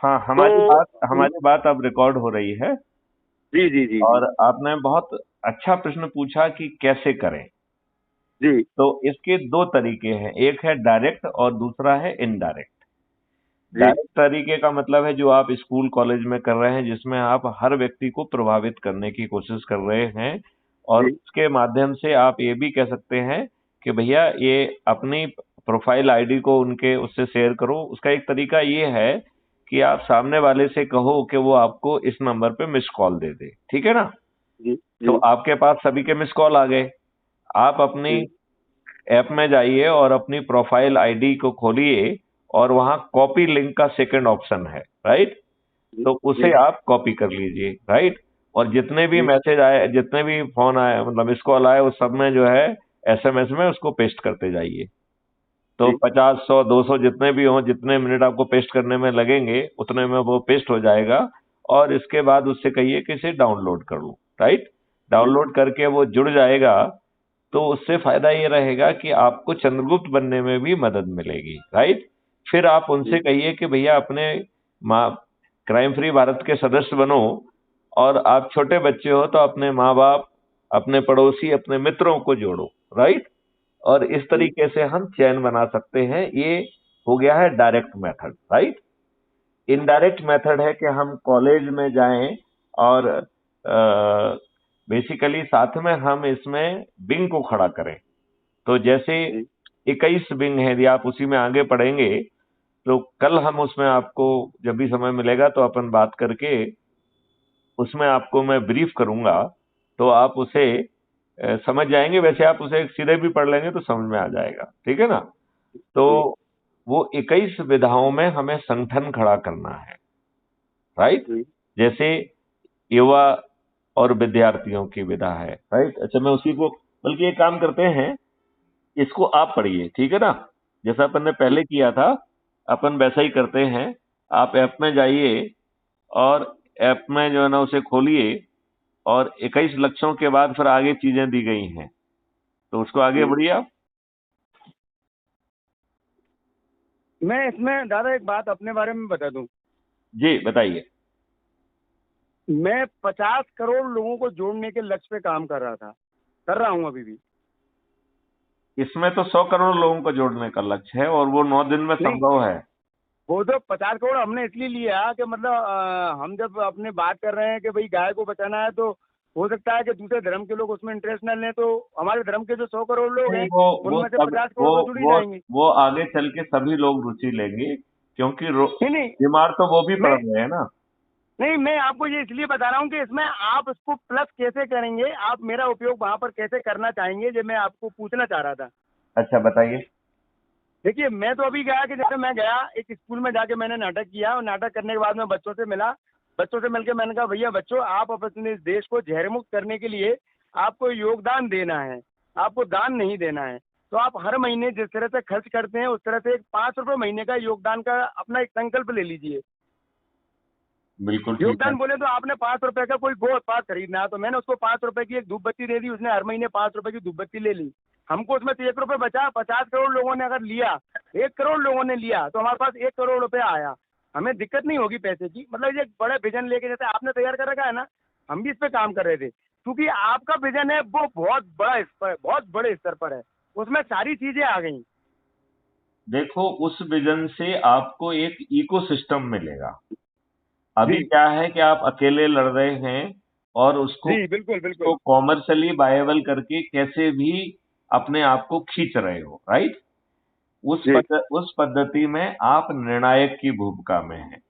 हाँ, तो हमारी बात अब रिकॉर्ड हो रही है। जी जी जी जी और आपने बहुत अच्छा प्रश्न पूछा कि कैसे करें। जी तो इसके दो तरीके हैं, एक है डायरेक्ट और दूसरा है इनडायरेक्ट। जी डायरेक्ट तरीके का मतलब है जो आप स्कूल कॉलेज में कर रहे हैं, जिसमें आप हर व्यक्ति को प्रभावित करने की कोशिश कर रहे हैं, और जी उसके माध्यम से आप ये भी कह सकते हैं कि भैया ये अपनी प्रोफाइल आईडी को उनके उससे शेयर करो। उसका एक तरीका ये है कि आप सामने वाले से कहो कि वो आपको इस नंबर पे मिस कॉल दे दे, ठीक है ना? जी तो जी आपके पास सभी के मिस कॉल आ गए। आप अपनी जी ऐप में जाइए और अपनी प्रोफाइल आईडी को खोलिए, और वहां कॉपी लिंक का सेकंड ऑप्शन है, राइट? जी तो उसे जी आप कॉपी कर लीजिए, राइट? और जितने भी जी मैसेज आए, जितने भी फोन आए, मतलब मिस कॉल आए, उस सब में जो है एसएमएस में उसको पेस्ट करते जाइए। तो जी 50, 100, 200 जितने भी हों, जितने मिनट आपको पेस्ट करने में लगेंगे उतने में वो पेस्ट हो जाएगा। और इसके बाद उससे कहिए कि इसे डाउनलोड कर लो, राइट? जी डाउनलोड करके वो जुड़ जाएगा। तो उससे फायदा ये रहेगा कि आपको चंद्रगुप्त बनने में भी मदद मिलेगी, राइट? फिर आप उनसे जी कहिए कि भैया अपने माँ क्राइम फ्री भारत के सदस्य बनो। और आप छोटे बच्चे हो तो अपने माँ बाप, अपने पड़ोसी, अपने मित्रों को जोड़ो, राइट? और इस जी तरीके से हम चैन बना सकते हैं। ये हो गया है direct method, right? Indirect method है कि हम कॉलेज में जाएं और बेसिकली साथ में हम इसमें बिंग को खड़ा करें। तो जैसे जी 21 बिंग है, यदि आप उसी में आगे पढ़ेंगे तो कल हम उसमें आपको जब भी समय मिलेगा तो अपन बात करके उसमें आपको मैं ब्रीफ करूंगा। तो आप उसे समझ जाएंगे। वैसे आप उसे सीधे भी पढ़ लेंगे तो समझ में आ जाएगा, ठीक है ना? तो जी वो 21 विधाओं में हमें संगठन खड़ा करना है, राइट? जी जैसे युवा और विद्यार्थियों की विधा है, राइट? अच्छा, मैं उसी को, बल्कि एक काम करते हैं, इसको आप पढ़िए, ठीक है ना? जैसा अपन ने जी पहले किया था, अपन वैसा ही करते हैं। आप ऐप में जाइए, और ऐप में जो है ना उसे खोलिए, और 21 लक्षणों के बाद फिर आगे चीजें दी गई हैं, तो उसको आगे जी बढ़िए आप। मैं इसमें दादा एक बात अपने बारे में बता दूं। जी बताइए। मैं 50 करोड़ लोगों को जोड़ने के लक्ष्य पे काम कर रहा था, कर रहा हूं अभी भी। इसमें तो 100 करोड़ लोगों को जोड़ने का लक्ष्य है, और वो 9 दिन में नहीं, संभव है। वो तो 50 करोड़ हमने इसलिए लिया कि मतलब हम जब अपने बात कर रहे हैं कि भाई गाय को बचाना है, तो हो सकता है कि दूसरे धर्म के लोग उसमें इंटरेस्ट न लें, तो हमारे धर्म के जो 100 करोड़ लोग नहीं, हैं वो उनमें से सब 50 करोड़ तो जुड़ ही जाएंगे। वो आगे चल के सभी लोग रुचि लेंगे, क्योंकि नहीं नहीं, बीमार तो वो भी पड़ मैं रहे हैं ना। नहीं मैं आपको ये इसलिए बता रहा हूँ कि इसमें आप इसको प्लस कैसे करेंगे, आप मेरा उपयोग वहां पर कैसे करना चाहेंगे, जो मैं आपको पूछना चाह रहा था। अच्छा बताइए। देखिए, मैं तो अभी गया कि जैसे मैं गया एक स्कूल में जाके मैंने नाटक किया, और नाटक करने के बाद में बच्चों से मिला। बच्चों से मिलकर मैंने कहा भैया बच्चों, आप अपने इस देश को जहर मुक्त करने के लिए आपको योगदान देना है, आपको दान नहीं देना है। तो आप हर महीने जिस तरह से खर्च करते हैं उस तरह से एक 5 रुपये महीने का योगदान का अपना एक संकल्प ले लीजिए। बिल्कुल ठीक है। योगदान बोले तो आपने 5 रुपए का कोई गो उत्पाद खरीदना है, तो मैंने उसको 5 रुपए की एक धूप बत्ती दे दी, उसने हर महीने 5 रुपए की धूप बत्ती ले ली। हमको उसमें से 1 रुपए बचा। 50 करोड़ लोगों ने अगर लिया, 1 करोड़ लोगों ने लिया, तो हमारे पास 1 करोड़ रुपया आया। हमें दिक्कत नहीं होगी पैसे की। मतलब ये बड़ा विजन लेके जैसे आपने तैयार कर रखा है ना, हम भी इस पे काम कर रहे थे, क्योंकि आपका विजन है वो बहुत बड़ा स्तर, बहुत बड़े स्तर पर है, उसमें सारी चीजें आ गई। देखो, उस विजन से आपको एक इकोसिस्टम मिलेगा। अभी जी क्या है कि आप अकेले लड़ रहे हैं, और उसको जी बिल्कुल उसको बिल्कुल। कॉमर्शियली वायबल करके कैसे भी अपने आप को खींच रहे हो, राइट? जी उस पद्धति में आप निर्णायक की भूमिका में हैं।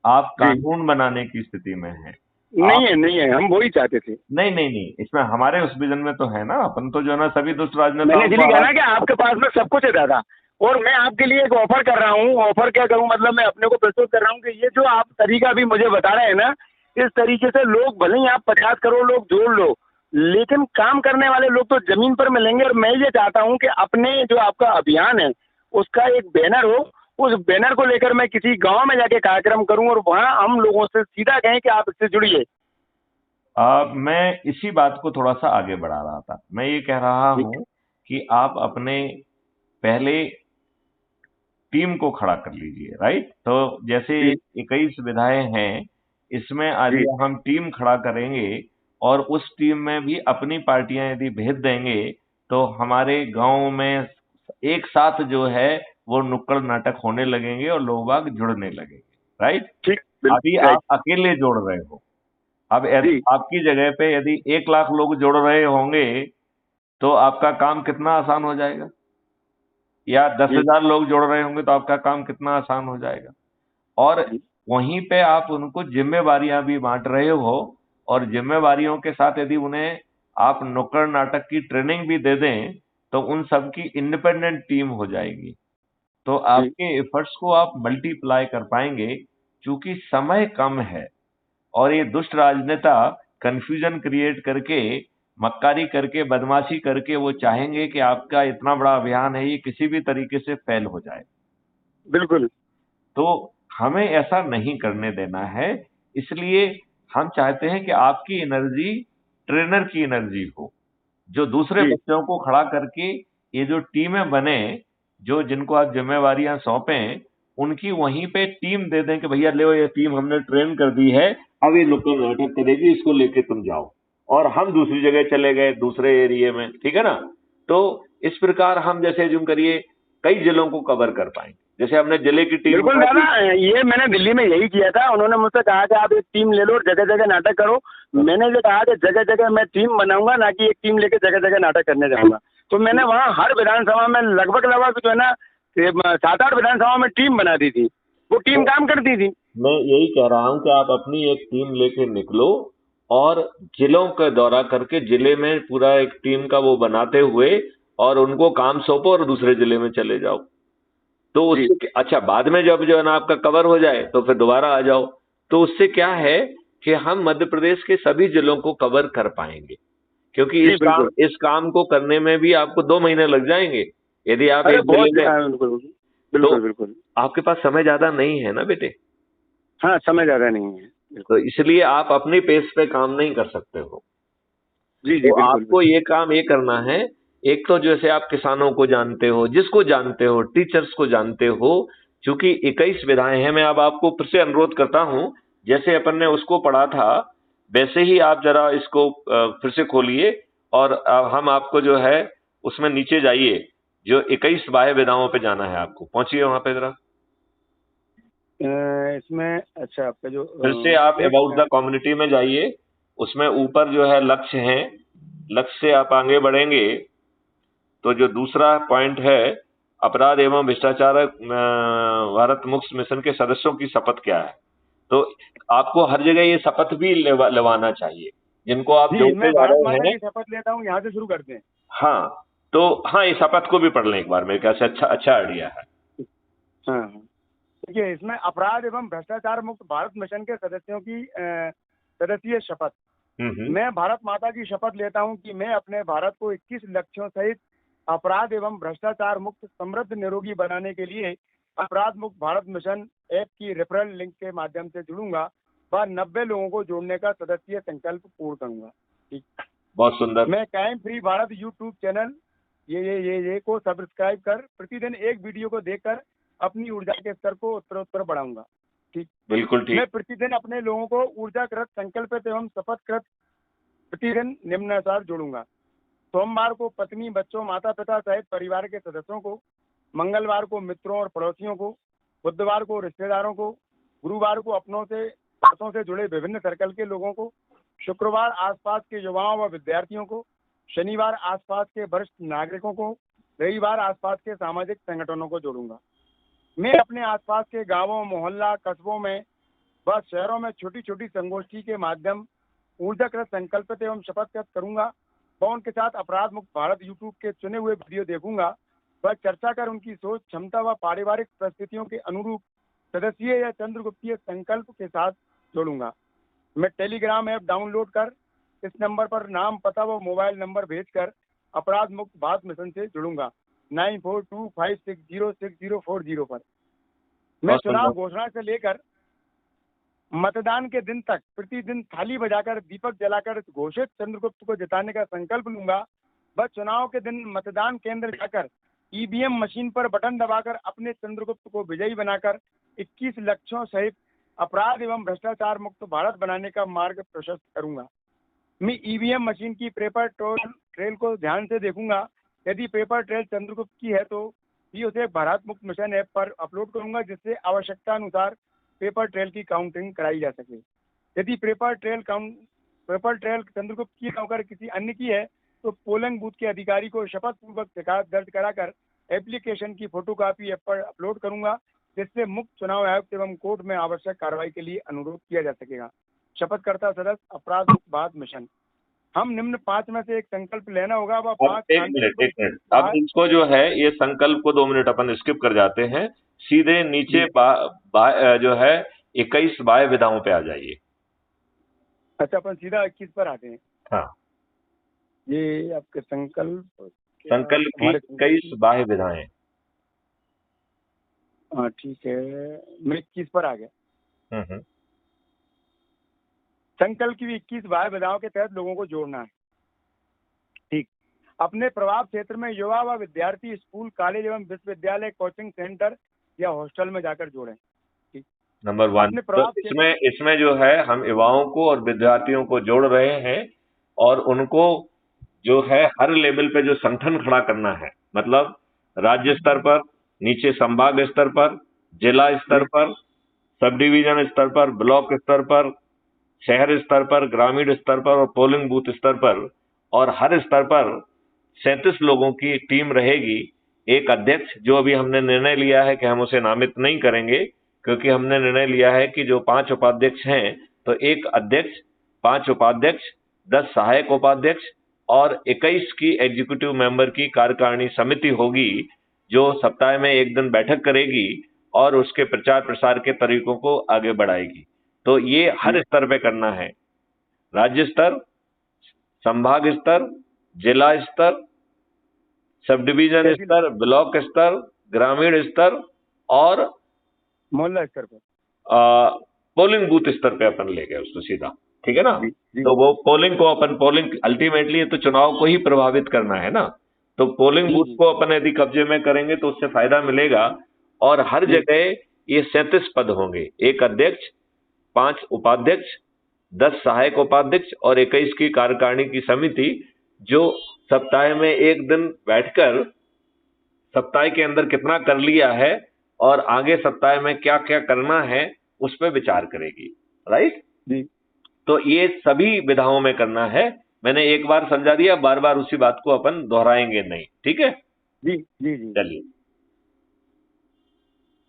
आप जी कानून बनाने की स्थिति में हैं। आप, नहीं है, नहीं है, हम वही चाहते थे। नहीं नहीं नहीं, इसमें हमारे उस विजन में तो है ना, अपन तो जो है ना सभी दुष्ट मैंने राजनेताओं को इसलिए कहा हरा। ना कि आपके पास में सब कुछ है दादा। और मैं आपके लिए एक ऑफर कर रहा हूँ। ऑफर क्या करूँ, मतलब मैं अपने को प्रस्तुत कर रहा हूँ कि ये जो आप तरीका अभी मुझे बता रहे हैं ना, इस तरीके से लोग भले ही आप 50 करोड़ लोग जोड़ लो, लेकिन काम करने वाले लोग तो जमीन पर मिलेंगे। और मैं ये चाहता हूँ कि अपने जो आपका अभियान है उसका एक बैनर हो, उस बैनर को लेकर मैं किसी गांव में जाके कार्यक्रम करूं, और वहां हम लोगों से सीधा कहें कि आप इससे जुड़िए। मैं इसी बात को थोड़ा सा आगे बढ़ा रहा था। मैं ये कह रहा जी हूं कि आप अपने पहले टीम को खड़ा कर लीजिए, राइट। तो जैसे जी 21 विधायक हैं, इसमें जी यदि हम टीम खड़ा करेंगे और उस टीम में भी अपनी पार्टियां यदि भेज देंगे, तो हमारे गांव में एक साथ जो है वो नुक्कड़ नाटक होने लगेंगे और लोग बाग जुड़ने लगेंगे, राइट। ठीक अभी बिल्कुल आप राइट। अकेले जोड़ रहे हो, अब जी आपकी जगह पे यदि 1 लाख लोग जोड़ रहे होंगे तो आपका काम कितना आसान हो जाएगा, या दस जी हजार लोग जोड़ रहे होंगे तो आपका काम कितना आसान हो जाएगा। और जी वहीं पे आप उनको जिम्मेवारियां भी बांट रहे हो, और जिम्मेवारियों के साथ यदि उन्हें आप नुक्कड़ नाटक की ट्रेनिंग भी दे दें तो उन सबकी इंडिपेंडेंट टीम हो जाएगी। तो जी आपके एफर्ट्स को आप मल्टीप्लाई कर पाएंगे, क्योंकि समय कम है और ये दुष्ट राजनेता कंफ्यूजन क्रिएट करके, मक्कारी करके, बदमाशी करके वो चाहेंगे कि आपका इतना बड़ा अभियान है ये किसी भी तरीके से फेल हो जाए। बिल्कुल। तो हमें ऐसा नहीं करने देना है, इसलिए हम चाहते हैं कि आपकी एनर्जी ट्रेनर की एनर्जी हो, जो दूसरे जी बच्चों को खड़ा करके ये जो टीमें बने, जो जिनको आप जिम्मेवारियां सौंपें, उनकी वहीं पे टीम दे दें कि भैया ले ये टीम हमने ट्रेन कर दी है, अब ये नुक्कड़ नाटक करेगी, इसको लेके तुम जाओ, और हम दूसरी जगह चले गए दूसरे एरिया में, ठीक है ना। तो इस प्रकार हम जैसे जुम करिए कई जिलों को कवर कर पाएंगे। जैसे हमने जिले की टीम बिल्कुल बना दादा, दी। ये मैंने दिल्ली में यही किया था। उन्होंने मुझसे कहा कि आप एक टीम ले लो और जगह जगह नाटक करो। मैंने जो कहा कि जगह जगह मैं टीम बनाऊंगा, ना कि एक टीम लेके जगह जगह नाटक करने जाऊंगा। तो मैंने वहाँ हर विधानसभा में लगभग लगभग जो है ना 7-8 विधानसभा में टीम बना दी थी, वो टीम काम करती थी। मैं यही कह रहा हूं कि आप अपनी एक टीम लेके निकलो और जिलों का दौरा करके जिले में पूरा एक टीम का वो बनाते हुए और उनको काम सौंपो और दूसरे जिले में चले जाओ। तो जी उससे अच्छा, बाद में जब जो है ना आपका कवर हो जाए तो फिर दोबारा आ जाओ। तो उससे क्या है कि हम मध्य प्रदेश के सभी जिलों को कवर कर पाएंगे, क्योंकि जी बिल्कुल। इस काम को करने में भी आपको 2 महीने लग जाएंगे यदि आप अरे एक जिले बहुत में। बिल्कुल तो बिल्कुल बिल्कुल। आपके पास समय ज्यादा नहीं है ना बेटे, हाँ समय ज़्यादा नहीं है। तो बिल्कुल। इसलिए आप अपनी पेस पे काम नहीं कर सकते हो। जी जी तो बिल्कुल आपको बिल्कुल। ये काम ये करना है, एक तो जैसे आप किसानों को जानते हो, जिसको जानते हो, टीचर्स को जानते हो, क्योंकि 21 विधाएं हैं। मैं अब आपको फिर से अनुरोध करता हूं, जैसे अपन ने उसको पढ़ा था वैसे ही आप जरा इसको फिर से खोलिए, और हम आपको जो है उसमें नीचे जाइए, जो 21 बाह्य विधाओं पे जाना है आपको, पहुंचिए वहां पे जरा। इसमें अच्छा आपका जो फिर से आप एक अबाउट द कम्युनिटी में जाइए, उसमें ऊपर जो है लक्ष्य हैं, लक्ष्य से आप आगे बढ़ेंगे तो जो दूसरा पॉइंट है, अपराध एवं भ्रष्टाचार भारत मुक्त मिशन के सदस्यों की शपथ क्या है, तो आपको हर जगह ये शपथ भी लेवाना चाहिए जिनको आप जी, जोड़ते मैं जा भारत रहे माता हैं। की शपथ लेता हूँ, यहाँ से शुरू करते हैं। हाँ, तो हाँ, ये शपथ को भी पढ़ लें एक बार, मेरे ख्याल से अच्छा अच्छा आइडिया है। हाँ हाँ। देखिए, इसमें अपराध एवं भ्रष्टाचार मुक्त भारत मिशन के सदस्यों की सदस्यीय शपथ। हम्म। मैं भारत माता की शपथ लेता हूं कि मैं अपने भारत को 21 लक्ष्यों सहित अपराध एवं भ्रष्टाचार मुक्त, समृद्ध, निरोगी बनाने के लिए अपराध मुक्त भारत मिशन ऐप की रेफरल लिंक के माध्यम से जुड़ूंगा व 90 लोगों को जोड़ने का सदस्यीय संकल्प पूर्ण करूंगा। ठीक। बहुत सुंदर। मैं crime free Bharat YouTube channel ये को सब्सक्राइब कर प्रतिदिन एक वीडियो को देखकर अपनी ऊर्जा के स्तर को उत्तरोत्तर बढ़ाऊंगा। ठीक। बिल्कुल मैं ठीक। प्रतिदिन अपने लोगों को ऊर्जाकृत, संकल्पित एवं शपथकृत प्रतिदिन निम्नानुसार जोड़ूंगा। सोमवार को पत्नी, बच्चों, माता पिता सहित परिवार के सदस्यों को, मंगलवार को मित्रों और पड़ोसियों को, बुधवार को रिश्तेदारों को, गुरुवार को अपनों से बातों से जुड़े विभिन्न सर्कल के लोगों को, शुक्रवार आसपास के युवाओं व विद्यार्थियों को, शनिवार आसपास के वरिष्ठ नागरिकों को, रविवार आसपास के सामाजिक संगठनों को जोड़ूंगा। मैं अपने आसपास के गांवों, मोहल्ला, कस्बों में व शहरों में छोटी छोटी संगोष्ठी के माध्यम ऊर्जाकृत, संकल्पित एवं शपथकृत करूंगा व उनके साथ अपराध मुक्त भारत यूट्यूब के चुने हुए वीडियो देखूंगा व चर्चा कर उनकी सोच, क्षमता व पारिवारिक परिस्थितियों के अनुरूप सदस्यीय या चंद्रगुप्तीय संकल्प के साथ जोड़ूंगा। मैं टेलीग्राम ऐप डाउनलोड कर इस नंबर पर नाम, पता व मोबाइल नंबर भेजकर अपराध मुक्त भारत मिशन से जुड़ूंगा 9425606040 पर। मैं चुनाव घोषणा से लेकर मतदान के दिन तक प्रतिदिन थाली बजाकर, दीपक जलाकर घोषित चंद्रगुप्त को जिताने का संकल्प लूंगा। बस चुनाव के दिन मतदान केंद्र जाकर ईवीएम मशीन पर बटन दबाकर अपने चंद्रगुप्त को विजयी बनाकर 21 लक्ष्यों सहित अपराध एवं भ्रष्टाचार मुक्त भारत बनाने का मार्ग प्रशस्त करूंगा। मैं ईवीएम मशीन की पेपर ट्रेल को ध्यान से देखूंगा। यदि पेपर ट्रेल चंद्रगुप्त की है तो भी उसे भारत मुक्त मिशन ऐप पर अपलोड करूंगा, जिससे आवश्यकता अनुसार पेपर ट्रेल की काउंटिंग कराई जा सके। यदि पेपर ट्रेल चंद्रगुप्त की होकर किसी अन्य की है तो पोलिंग बूथ के अधिकारी को शपथ पूर्वक शिकायत दर्ज कराकर एप्लीकेशन की फोटोकॉपी ऐप पर अपलोड करूंगा, जिससे मुक्त चुनाव आयुक्त एवं कोर्ट में आवश्यक कार्रवाई के लिए अनुरोध किया जा सकेगा। शपथकर्ता सदस्य अपराध मुक्त भारत मिशन। हम निम्न 5 में से एक संकल्प लेना होगा। वह 5 एक मिनट अब इसको जो है ये संकल्प को 2 मिनट अपन स्किप कर जाते हैं, सीधे नीचे जो है 21 बाह्य विधाओं पे आ जाइए। अच्छा, अपन सीधा 21 पर आते हैं। हाँ, ये आपके संकल्प की 21 बाह्य विधाएं। हाँ ठीक है, मैं 21 पर आ गया। संकल्प की 21 बाह्य विधाओं के तहत लोगों को जोड़ना है। ठीक, अपने प्रभाव क्षेत्र में युवा व विद्यार्थी स्कूल, कॉलेज एवं विश्वविद्यालय, कोचिंग सेंटर या हॉस्टल में जाकर जोड़ें। ठीक, नंबर 1। तो इसमें जो है हम युवाओं को और विद्यार्थियों को जोड़ रहे हैं और उनको जो है हर लेवल पे जो संगठन खड़ा करना है, मतलब राज्य स्तर पर, नीचे संभाग स्तर पर, जिला स्तर पर, सब डिवीजन स्तर पर, ब्लॉक स्तर पर, शहर स्तर पर, ग्रामीण स्तर पर और पोलिंग बूथ स्तर पर, और हर स्तर पर 37 लोगों की एक टीम रहेगी। एक अध्यक्ष, जो अभी हमने निर्णय लिया है कि हम उसे नामित नहीं करेंगे, क्योंकि हमने निर्णय लिया है कि जो 5 उपाध्यक्ष हैं तो एक अध्यक्ष, 5 उपाध्यक्ष, 10 सहायक उपाध्यक्ष और 21 की एग्जीक्यूटिव मेंबर की कार्यकारिणी समिति होगी, जो सप्ताह में एक दिन बैठक करेगी और उसके प्रचार प्रसार के तरीकों को आगे बढ़ाएगी। तो ये हर स्तर पे करना है, राज्य स्तर, संभाग स्तर, जिला स्तर, सब डिवीजन स्तर, ब्लॉक स्तर, ग्रामीण स्तर और मोहल्ला स्तर पर, पोलिंग बूथ स्तर पे अपन ले गए उसको सीधा। ठीक है ना? तो वो पोलिंग को पोलिंग अल्टीमेटली तो चुनाव को ही प्रभावित करना है ना, तो पोलिंग बूथ को अपन यदि कब्जे में करेंगे तो उससे फायदा मिलेगा। और हर जगह ये 37 पद होंगे, एक अध्यक्ष, 5 उपाध्यक्ष, 10 सहायक उपाध्यक्ष और 21 की कार्यकारिणी की समिति, जो सप्ताह में एक दिन बैठकर सप्ताह के अंदर कितना कर लिया है और आगे सप्ताह में क्या क्या करना है उस पर विचार करेगी। राइट जी। तो ये सभी विधाओं में करना है। मैंने एक बार समझा दिया, बार बार उसी बात को अपन दोहराएंगे नहीं। ठीक है जी जी जी। चलिए,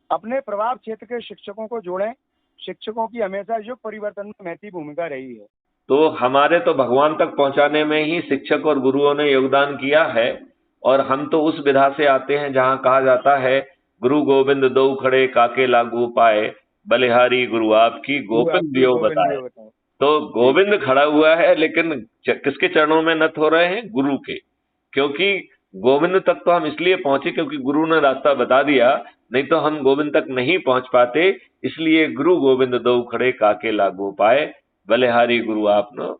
अपने प्रभाव क्षेत्र के शिक्षकों को जोड़ें। शिक्षकों की हमेशा युग परिवर्तन में महती भूमिका रही है। तो हमारे तो भगवान तक पहुंचाने में ही शिक्षक और गुरुओं ने योगदान किया है, और हम तो उस विधा से आते हैं जहां कहा जाता है गुरु गोविंद दो खड़े काके लागू पाए, बलिहारी गुरु आपकी गोविंद दियो बताए। तो गोविंद खड़ा हुआ है, लेकिन किसके चरणों में नत हो रहे हैं? गुरु के। क्योंकि गोविंद तक तो हम इसलिए पहुंचे क्योंकि गुरु ने रास्ता बता दिया, नहीं तो हम गोविंद तक नहीं पहुंच पाते। इसलिए गुरु गोविंद दो खड़े काके लागू पाए, बलिहारी गुरु आपनो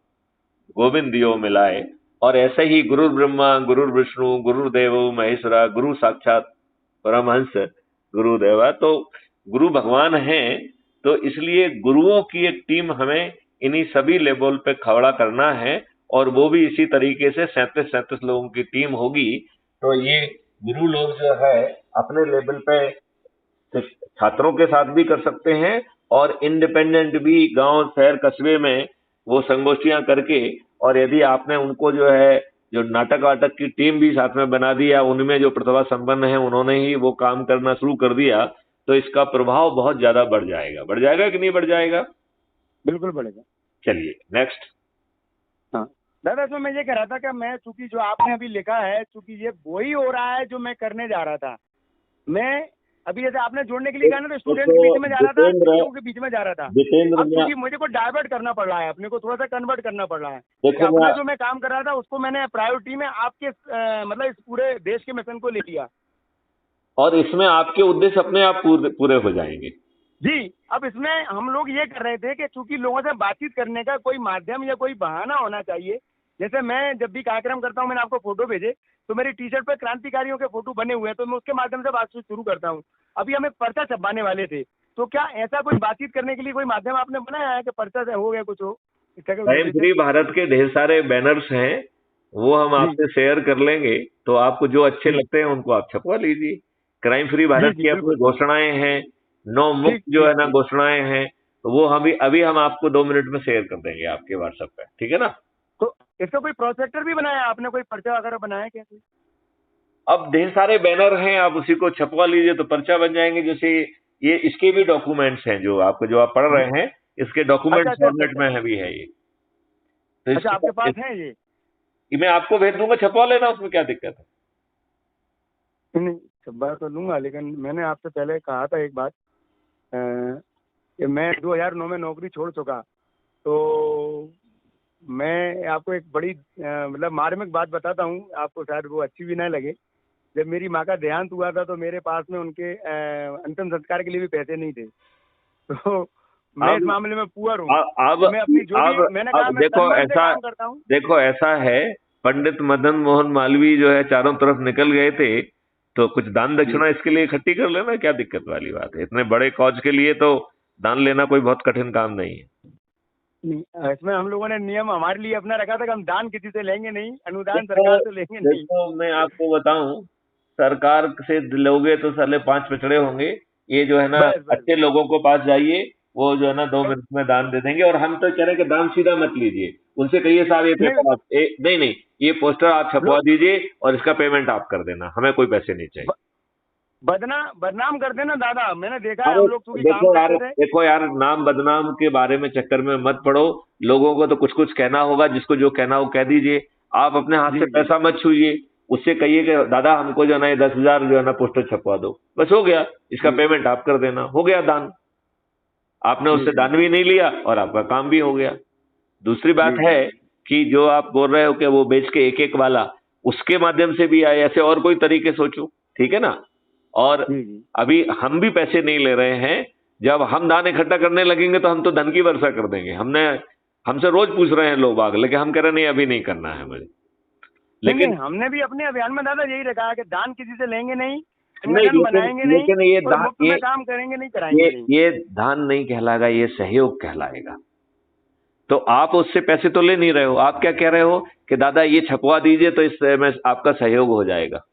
गोविंद दियो मिलाए। और ऐसे ही गुरु ब्रह्मा गुरु विष्णु गुरुदेवो महेश्वरा, गुरु साक्षात परमहंस गुरुदेवा। तो गुरु भगवान हैं, तो इसलिए गुरुओं की एक टीम हमें इन्हीं सभी लेवल पे खड़ा करना है, और वो भी इसी तरीके से 37 लोगों की टीम होगी। तो ये गुरु लोग जो है अपने लेवल पे छात्रों के साथ भी कर सकते हैं और इंडिपेंडेंट भी गांव शहर कस्बे में वो संगोष्ठियां करके, और यदि आपने उनको जो है जो नाटक वाटक की टीम भी साथ में बना दिया, उनमें जो प्रतिभा संपन्न है उन्होंने ही वो काम करना शुरू कर दिया, तो इसका प्रभाव बहुत ज्यादा बढ़ जाएगा। बढ़ जाएगा कि नहीं बढ़ जाएगा? बिल्कुल बढ़ेगा। चलिए नेक्स्ट। हाँ दादा, तो मैं ये कह रहा था कि मैं, चूंकि जो आपने अभी लिखा है, चूंकि ये वही हो रहा है जो मैं करने जा रहा था। मैं अभी जैसे आपने जोड़ने के लिए कहा ना, तो स्टूडेंट के बीच में जा रहा था, शिक्षकों के बीच में जा रहा था। अब क्योंकि मुझे को डाइवर्ट करना पड़ रहा है, अपने को थोड़ा सा कन्वर्ट करना पड़ रहा है। अपना जो मैं काम कर रहा था उसको मैंने प्रायोरिटी में आपके मतलब इस पूरे देश के मिशन को ले लिया, और इसमें आपके उद्देश्य अपने आप पूरे हो जाएंगे। जी। अब इसमें हम लोग ये कर रहे थे कि चूंकि लोगों से बातचीत करने का कोई माध्यम या कोई बहाना होना चाहिए। जैसे मैं जब भी कार्यक्रम करता हूँ, मैंने आपको फोटो भेजे तो मेरी टी शर्ट पे क्रांतिकारियों के फोटो बने हुए हैं, तो मैं उसके माध्यम से बातचीत शुरू करता हूँ। अभी हमें पर्चा छपवाने वाले थे, तो क्या ऐसा कोई बातचीत करने के लिए कोई माध्यम आपने बनाया है कि पर्चा से हो गया कुछ हो? क्राइम फ्री भारत के ढेर सारे बैनर्स हैं, वो हम आपसे शेयर कर लेंगे, तो आपको जो अच्छे लगते हैं उनको आप छपवा लीजिए। क्राइम फ्री भारत की अपनी घोषणाएं हैं, 9 मुक्त जो है ना घोषणाएं हैं, तो वो अभी हम आपको 2 मिनट में शेयर कर देंगे आपके व्हाट्सएप पे, ठीक है ना? तो इसका कोई प्रोस्पेक्टर भी बनाया आपने, कोई पर्चा वगैरह बनाया क्या? अब ढेर सारे बैनर हैं, आप उसी को छपवा लीजिए तो पर्चा बन जाएंगे। जैसे ये इसके भी डॉक्यूमेंट्स हैं, जो आप पढ़ रहे हैं, इसके डॉक्यूमेंट फॉर्मेट में है भी है ये। तो अच्छा, आपके पास है ये? मैं आपको भेज दूंगा, छपवा लेना, उसमें क्या दिक्कत है? नहीं, छपवा तो लूंगा, लेकिन मैंने आपसे पहले कहा था एक बात कि मैं 2009 में नौकरी छोड़ चुका, तो मैं आपको एक बड़ी मतलब मार्मिक बात बताता हूँ, आपको शायद वो अच्छी भी ना लगे। जब मेरी माँ का देहांत हुआ था, तो मेरे पास में उनके अंतिम संस्कार के लिए भी पैसे नहीं थे, तो मैं इस मामले में पुअर हूँ। मैं अपनी जो भी मैंने कहा, मैं काम करता हूँ। देखो ऐसा है, पंडित मदन मोहन मालवीय जो है चारों तरफ निकल गए थे, तो कुछ दान दक्षिणा इसके लिए इकट्ठी कर लेना, क्या दिक्कत वाली बात है? इतने बड़े कॉज के लिए तो दान लेना कोई बहुत कठिन काम नहीं है। इसमें हम लोगों ने नियम हमारे लिए अपना रखा था कि हम दान किसी से लेंगे नहीं, अनुदान सरकार से लेंगे नहीं। देखो मैं आपको बताऊं, सरकार से लोगे तो साले 5 पिछड़े होंगे। ये जो है ना, अच्छे लोगों को पास जाइए, वो जो है ना 2 मिनट में दान दे देंगे। और हम तो कह रहे हैं कि दान सीधा मत लीजिए, उनसे कहिए साहब ये पेपर आप नहीं, ये पोस्टर आप छपवा दीजिए और इसका पेमेंट आप कर देना, हमें कोई पैसे नहीं चाहिए। बदनाम कर देना दादा, मैंने देखा है हम लोग देखो यार, नाम बदनाम के बारे में चक्कर में मत पड़ो। लोगों को तो कुछ कुछ कहना होगा, जिसको जो कहना हो कह दीजिए। आप अपने हाथ से पैसा मत छूइए, उससे कहिए कि दादा हमको जो है ना 10,000 जो है ना पोस्टर छपवा दो, बस हो गया, इसका पेमेंट आप कर देना, हो गया दान। आपने उससे दान भी नहीं लिया और आपका काम भी हो गया। दूसरी बात है कि जो आप बोल रहे हो कि वो बेच के एक वाला, उसके माध्यम से भी आए, ऐसे और कोई तरीके सोचो, ठीक है ना? और अभी हम भी पैसे नहीं ले रहे हैं। जब हम दान इकट्ठा करने लगेंगे तो हम तो धन की वर्षा कर देंगे। हमसे रोज पूछ रहे हैं लोग आगे, लेकिन हम कह रहे नहीं, अभी नहीं करना है मुझे। लेकिन हमने भी अपने अभियान में दादा यही रखा है कि दान किसी से लेंगे नहीं, बनाएंगे नहीं, लेकिन ये दान, ये काम करेंगे नहीं, कराएंगे नहीं। ये दान नहीं कहलाएगा, ये सहयोग कहलाएगा। तो आप उससे पैसे तो ले नहीं रहे हो, आप क्या कह रहे हो कि दादा ये छपवा दीजिए तो इससे में आपका सहयोग हो जाएगा।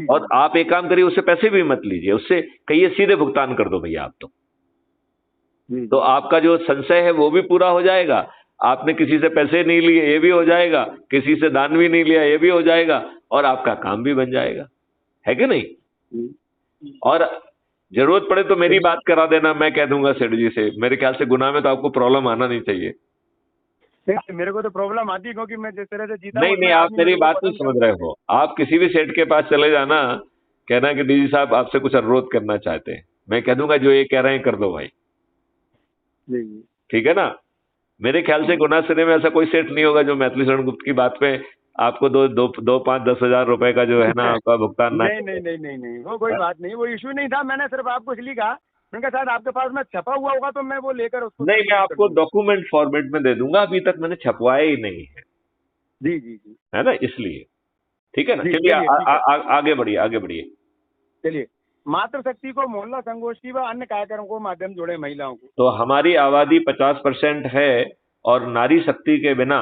और आप एक काम करिए, उससे पैसे भी मत लीजिए, उससे कहिए सीधे भुगतान कर दो भैया आप तो आपका जो संशय है वो भी पूरा हो जाएगा। आपने किसी से पैसे नहीं लिए, ये भी हो जाएगा, किसी से दान भी नहीं लिया, ये भी हो जाएगा, और आपका काम भी बन जाएगा, है कि नहीं? और जरूरत पड़े तो मेरी बात करा देना, मैं कह दूंगा सेठ जी से। मेरे ख्याल से गुनाह में तो आपको प्रॉब्लम आना नहीं चाहिए। मेरे को तो प्रॉब्लम आती है, क्योंकि मैं जिस तरह से जीता नहीं, आप मेरी बात नहीं समझ रहे हो। आप किसी भी सेठ के पास चले जाना, कहना कि डीजी साहब आपसे कुछ अनुरोध करना चाहते हैं, मैं कह दूंगा जो ये कह रहे हैं कर दो भाई, ठीक है ना? मेरे ख्याल से गुना सिरे में ऐसा कोई सेठ नहीं होगा जो मैथिली शरण गुप्त की बात पे आपको 5-10,000 रुपए का जो है ना आपका भुगतान नहीं, वो कोई बात नहीं, वो इशू नहीं था। मैंने सिर्फ आपको इसलिए कहा, मैंने कहा शायद आपके पास में छपा हुआ होगा तो मैं वो लेकर उसको नहीं, मैं आपको डॉक्यूमेंट फॉर्मेट में दे दूंगा, अभी तक मैंने छपवाया ही नहीं है। जी, है ना, इसलिए ठीक है ना। चलिए आगे बढ़िए। चलिए, मातृशक्ति को मोहल्ला संगोष्ठी व अन्य कार्यक्रमों को माध्यम जोड़े महिलाओं को। तो हमारी आबादी 50% है, और नारी शक्ति के बिना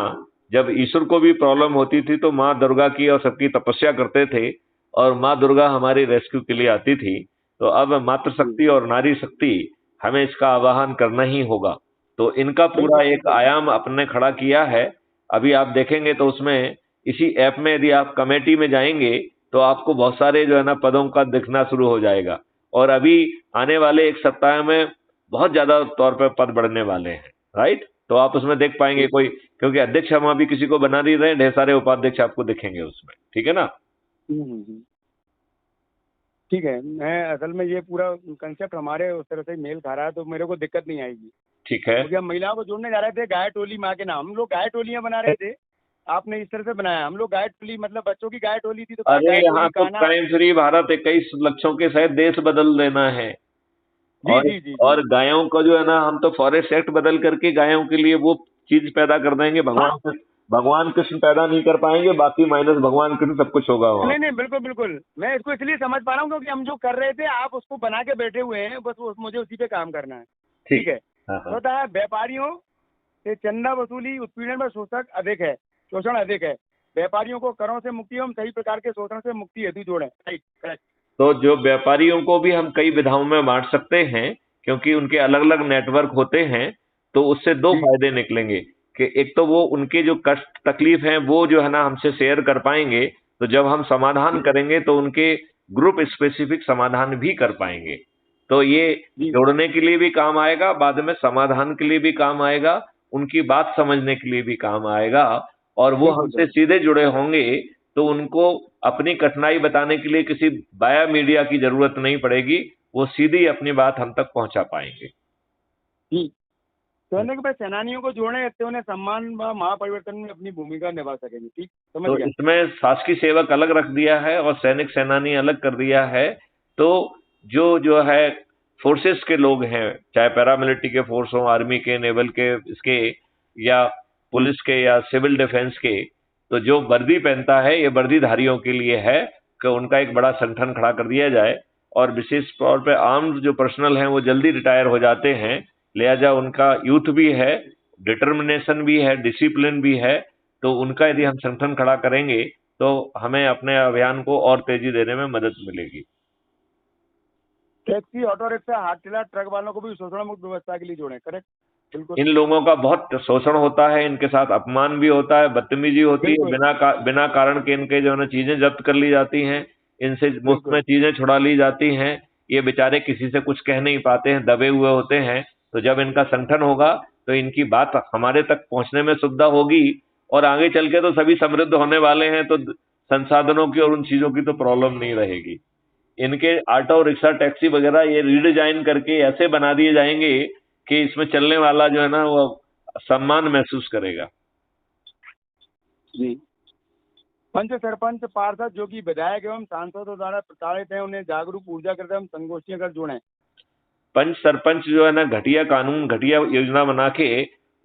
जब ईश्वर को भी प्रॉब्लम होती थी तो माँ दुर्गा की और सबकी तपस्या करते थे, और माँ दुर्गा हमारी रेस्क्यू के लिए आती थी। तो अब मातृशक्ति और नारी शक्ति, हमें इसका आवाहन करना ही होगा। तो इनका पूरा एक आयाम अपने खड़ा किया है। अभी आप देखेंगे तो उसमें, इसी ऐप में यदि आप कमेटी में जाएंगे तो आपको बहुत सारे जो है ना पदों का दिखना शुरू हो जाएगा। और अभी आने वाले 1 सप्ताह में बहुत ज्यादा तौर पर पद बढ़ने वाले हैं, राइट? तो आप उसमें देख पाएंगे कोई, क्योंकि अध्यक्ष हम अभी किसी को बना नहीं रहे, ढेर सारे उपाध्यक्ष आपको दिखेंगे उसमें, ठीक है ना? ठीक है। मैं असल में ये पूरा कंसेप्ट हमारे उस तरह से मेल खा रहा है, तो मेरे को दिक्कत नहीं आएगी। ठीक है, क्योंकि हम महिलाओं को जोड़ने जा रहे थे, गाय टोली माँ के नाम। हम लोग गाय टोलियां बना रहे थे, आपने इस तरह से बनाया। हम लोग गाय टोली, मतलब बच्चों की गाय टोली थी। तो अरे यहाँ तो क्राइम फ्री भारत 21 लक्ष्यों के सहित देश बदल देना है। और गायों को जो है ना, हम तो फॉरेस्ट एक्ट बदल करके गायों के लिए वो चीज पैदा कर देंगे। भगवान कृष्ण पैदा नहीं कर पाएंगे, बाकी माइनस भगवान कृष्ण सब कुछ होगा वहाँ। नहीं नहीं, बिल्कुल बिल्कुल, मैं इसको इसलिए समझ पा रहा हूँ क्योंकि हम जो कर रहे थे आप उसको बना के बैठे हुए हैं, बस मुझे उसी पे काम करना है। ठीक है। हाँ तो हाँ। होता है व्यापारियों से चंदा वसूली उत्पीड़न व शोषण अधिक है। व्यापारियों को करों से मुक्ति एवं सही प्रकार के शोषण से मुक्ति हेतु जोड़ें। Right, correct. तो जो व्यापारियों को भी हम कई विधाओं में बांट सकते हैं, क्योंकि उनके अलग अलग नेटवर्क होते हैं, तो उससे दो फायदे निकलेंगे कि एक तो वो उनके जो कष्ट तकलीफ हैं वो जो है ना हमसे शेयर कर पाएंगे, तो जब हम समाधान करेंगे तो उनके ग्रुप स्पेसिफिक समाधान भी कर पाएंगे। तो ये जोड़ने के लिए भी काम आएगा, बाद में समाधान के लिए भी काम आएगा, उनकी बात समझने के लिए भी काम आएगा, और वो हमसे सीधे जुड़े होंगे तो उनको अपनी कठिनाई बताने के लिए किसी बाया मीडिया की जरूरत नहीं पड़ेगी, वो सीधी अपनी बात हम तक पहुंचा पाएंगे। कहने के बाद सेनानियों को जोड़े, इससे उन्हें सम्मान व महापरिवर्तन में अपनी भूमिका निभा सकेंगे। ठीक, समझ तो गया। इसमें शासकीय सेवक अलग रख दिया है और सैनिक सेनानी अलग कर दिया है। तो जो है फोर्सेस के लोग हैं, चाहे पैरामिलिट्री के फोर्स हो, आर्मी के, नेवल के, इसके या पुलिस के या सिविल डिफेंस के, तो जो वर्दी पहनता है ये वर्दीधारियों के लिए है कि उनका एक बड़ा संगठन खड़ा कर दिया जाए, और विशेष तौर पे आर्म्ड जो पर्सनल हैं वो जल्दी रिटायर हो जाते हैं, लिहाजा उनका यूथ भी है, डिटर्मिनेशन भी है, डिसिप्लिन भी है, तो उनका यदि हम संगठन खड़ा करेंगे तो हमें अपने अभियान को और तेजी देने में मदद मिलेगी। टैक्सी, ऑटो रिक्शा, हाथ ठेला, ट्रक वालों को भी शोषण मुक्त व्यवस्था के लिए जोड़ें। करेक्ट, बिल्कुल। इन लोगों का बहुत शोषण होता है, इनके साथ अपमान भी होता है, बदतमीजी होती है, बिना कारण के इनके जो है ना चीजें जब्त कर ली जाती हैं, इनसे मुफ्त में चीजें छुड़ा ली जाती हैं, ये बेचारे किसी से कुछ कह नहीं पाते हैं, दबे हुए होते हैं। तो जब इनका संगठन होगा तो इनकी बात हमारे तक पहुंचने में सुविधा होगी, और आगे चल के तो सभी समृद्ध होने वाले हैं, तो संसाधनों की और उन चीजों की तो प्रॉब्लम नहीं रहेगी। इनके ऑटो रिक्शा टैक्सी वगैरह ये रीडिजाइन करके ऐसे बना दिए जाएंगे कि इसमें चलने वाला जो है ना वो सम्मान महसूस करेगा। जी। पंच, सरपंच, पार्षद जो कि विधायक एवं सांसदों द्वारा प्रताड़ित हैं, उन्हें जागरूक ऊर्जाकृत एवं संगोष्ठियां कर जोड़ें। पंच सरपंच जो है ना घटिया कानून, घटिया योजना बना के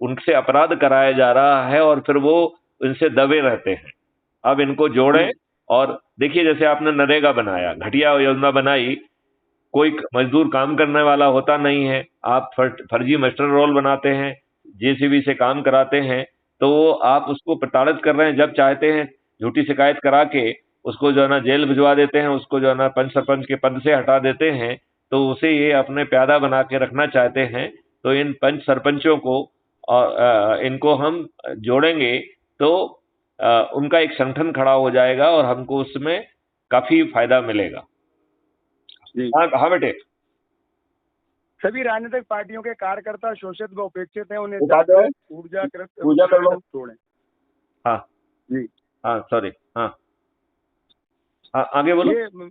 उनसे अपराध कराया जा रहा है, और फिर वो इनसे दबे रहते हैं। अब इनको जोड़ें, और देखिए जैसे आपने नरेगा बनाया, घटिया योजना बनाई, कोई मजदूर काम करने वाला होता नहीं है, आप फर्जी मास्टर रोल बनाते हैं, जेसीबी से काम कराते हैं, तो आप उसको प्रताड़ित कर रहे हैं। जब चाहते हैं झूठी शिकायत करा के उसको जो है ना जेल भिजवा देते हैं, उसको जो है ना पंच सरपंच के पद से हटा देते हैं, तो उसे ये अपने प्यादा बना के रखना चाहते हैं। तो इन पंच सरपंचों को और इनको हम जोड़ेंगे तो उनका एक संगठन खड़ा हो जाएगा और हमको उसमें काफी फायदा मिलेगा। हाँ बेटे। सभी राजनीतिक पार्टियों के कार्यकर्ता शोषित व उपेक्षित हैं, उन्हें ऊर्जाकृत पूजा कर लो। जोड़ें। हाँ जी, हाँ सॉरी, हाँ आगे बोलो।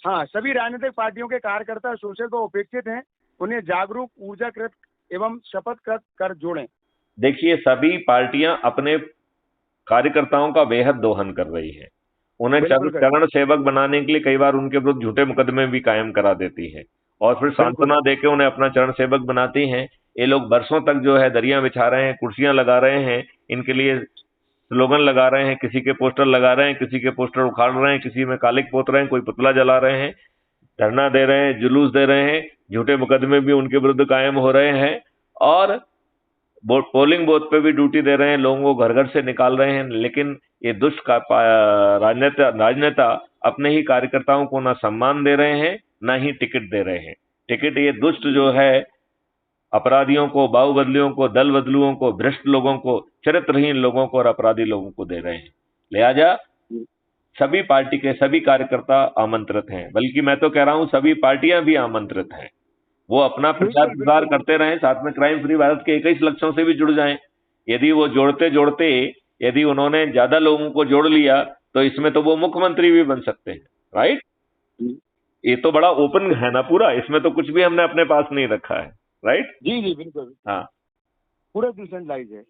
हाँ, सभी राजनीतिक पार्टियों के कार्यकर्ता शोषित व उपेक्षित हैं, उन्हें जागरूक, ऊर्जाकृत एवं शपथकृत कर जोड़ें। देखिए सभी पार्टियां अपने कार्यकर्ताओं का बेहद दोहन कर रही हैं, उन्हें चरण सेवक बनाने के लिए कई बार उनके विरुद्ध झूठे मुकदमे भी कायम करा देती है, और फिर सांत्वना देके उन्हें अपना चरण सेवक बनाती हैं। ये लोग बरसों तक जो है दरिया बिछा रहे हैं, कुर्सियां लगा रहे हैं, इनके लिए स्लोगन लगा रहे हैं, किसी के पोस्टर लगा रहे हैं, किसी के पोस्टर उखाड़ रहे हैं, किसी में कालिक पोत रहे हैं, कोई पुतला जला रहे हैं, धरना दे रहे हैं, जुलूस दे रहे हैं, झूठे मुकदमे भी उनके विरुद्ध कायम हो रहे हैं, और पोलिंग बूथ पे भी ड्यूटी दे रहे हैं, लोगों को घर घर से निकाल रहे हैं। लेकिन ये दुष्ट का राजनेता अपने ही कार्यकर्ताओं को ना सम्मान दे रहे हैं, ना ही टिकट दे रहे हैं। टिकट ये दुष्ट जो है अपराधियों को, बाहुबदलियों को, दल बदलुओं को, भ्रष्ट लोगों को, चरित्रहीन लोगों को और अपराधी लोगों को दे रहे हैं। लिहाजा सभी पार्टी के सभी कार्यकर्ता आमंत्रित हैं, बल्कि मैं तो कह रहा हूं सभी पार्टियां भी आमंत्रित हैं। वो अपना प्रचार प्रसार करते रहें, साथ में क्राइम फ्री भारत के 21 लक्ष्यों से भी जुड़ जाएं। यदि वो जोड़ते जोड़ते यदि उन्होंने ज्यादा लोगों को जोड़ लिया तो इसमें तो वो मुख्यमंत्री भी बन सकते हैं। राइट, ये तो बड़ा ओपन है ना पूरा, इसमें तो कुछ भी हमने अपने पास नहीं रखा है। राइट जी जी बिल्कुल, हाँ, पूरा डिसेंट्रलाइज है।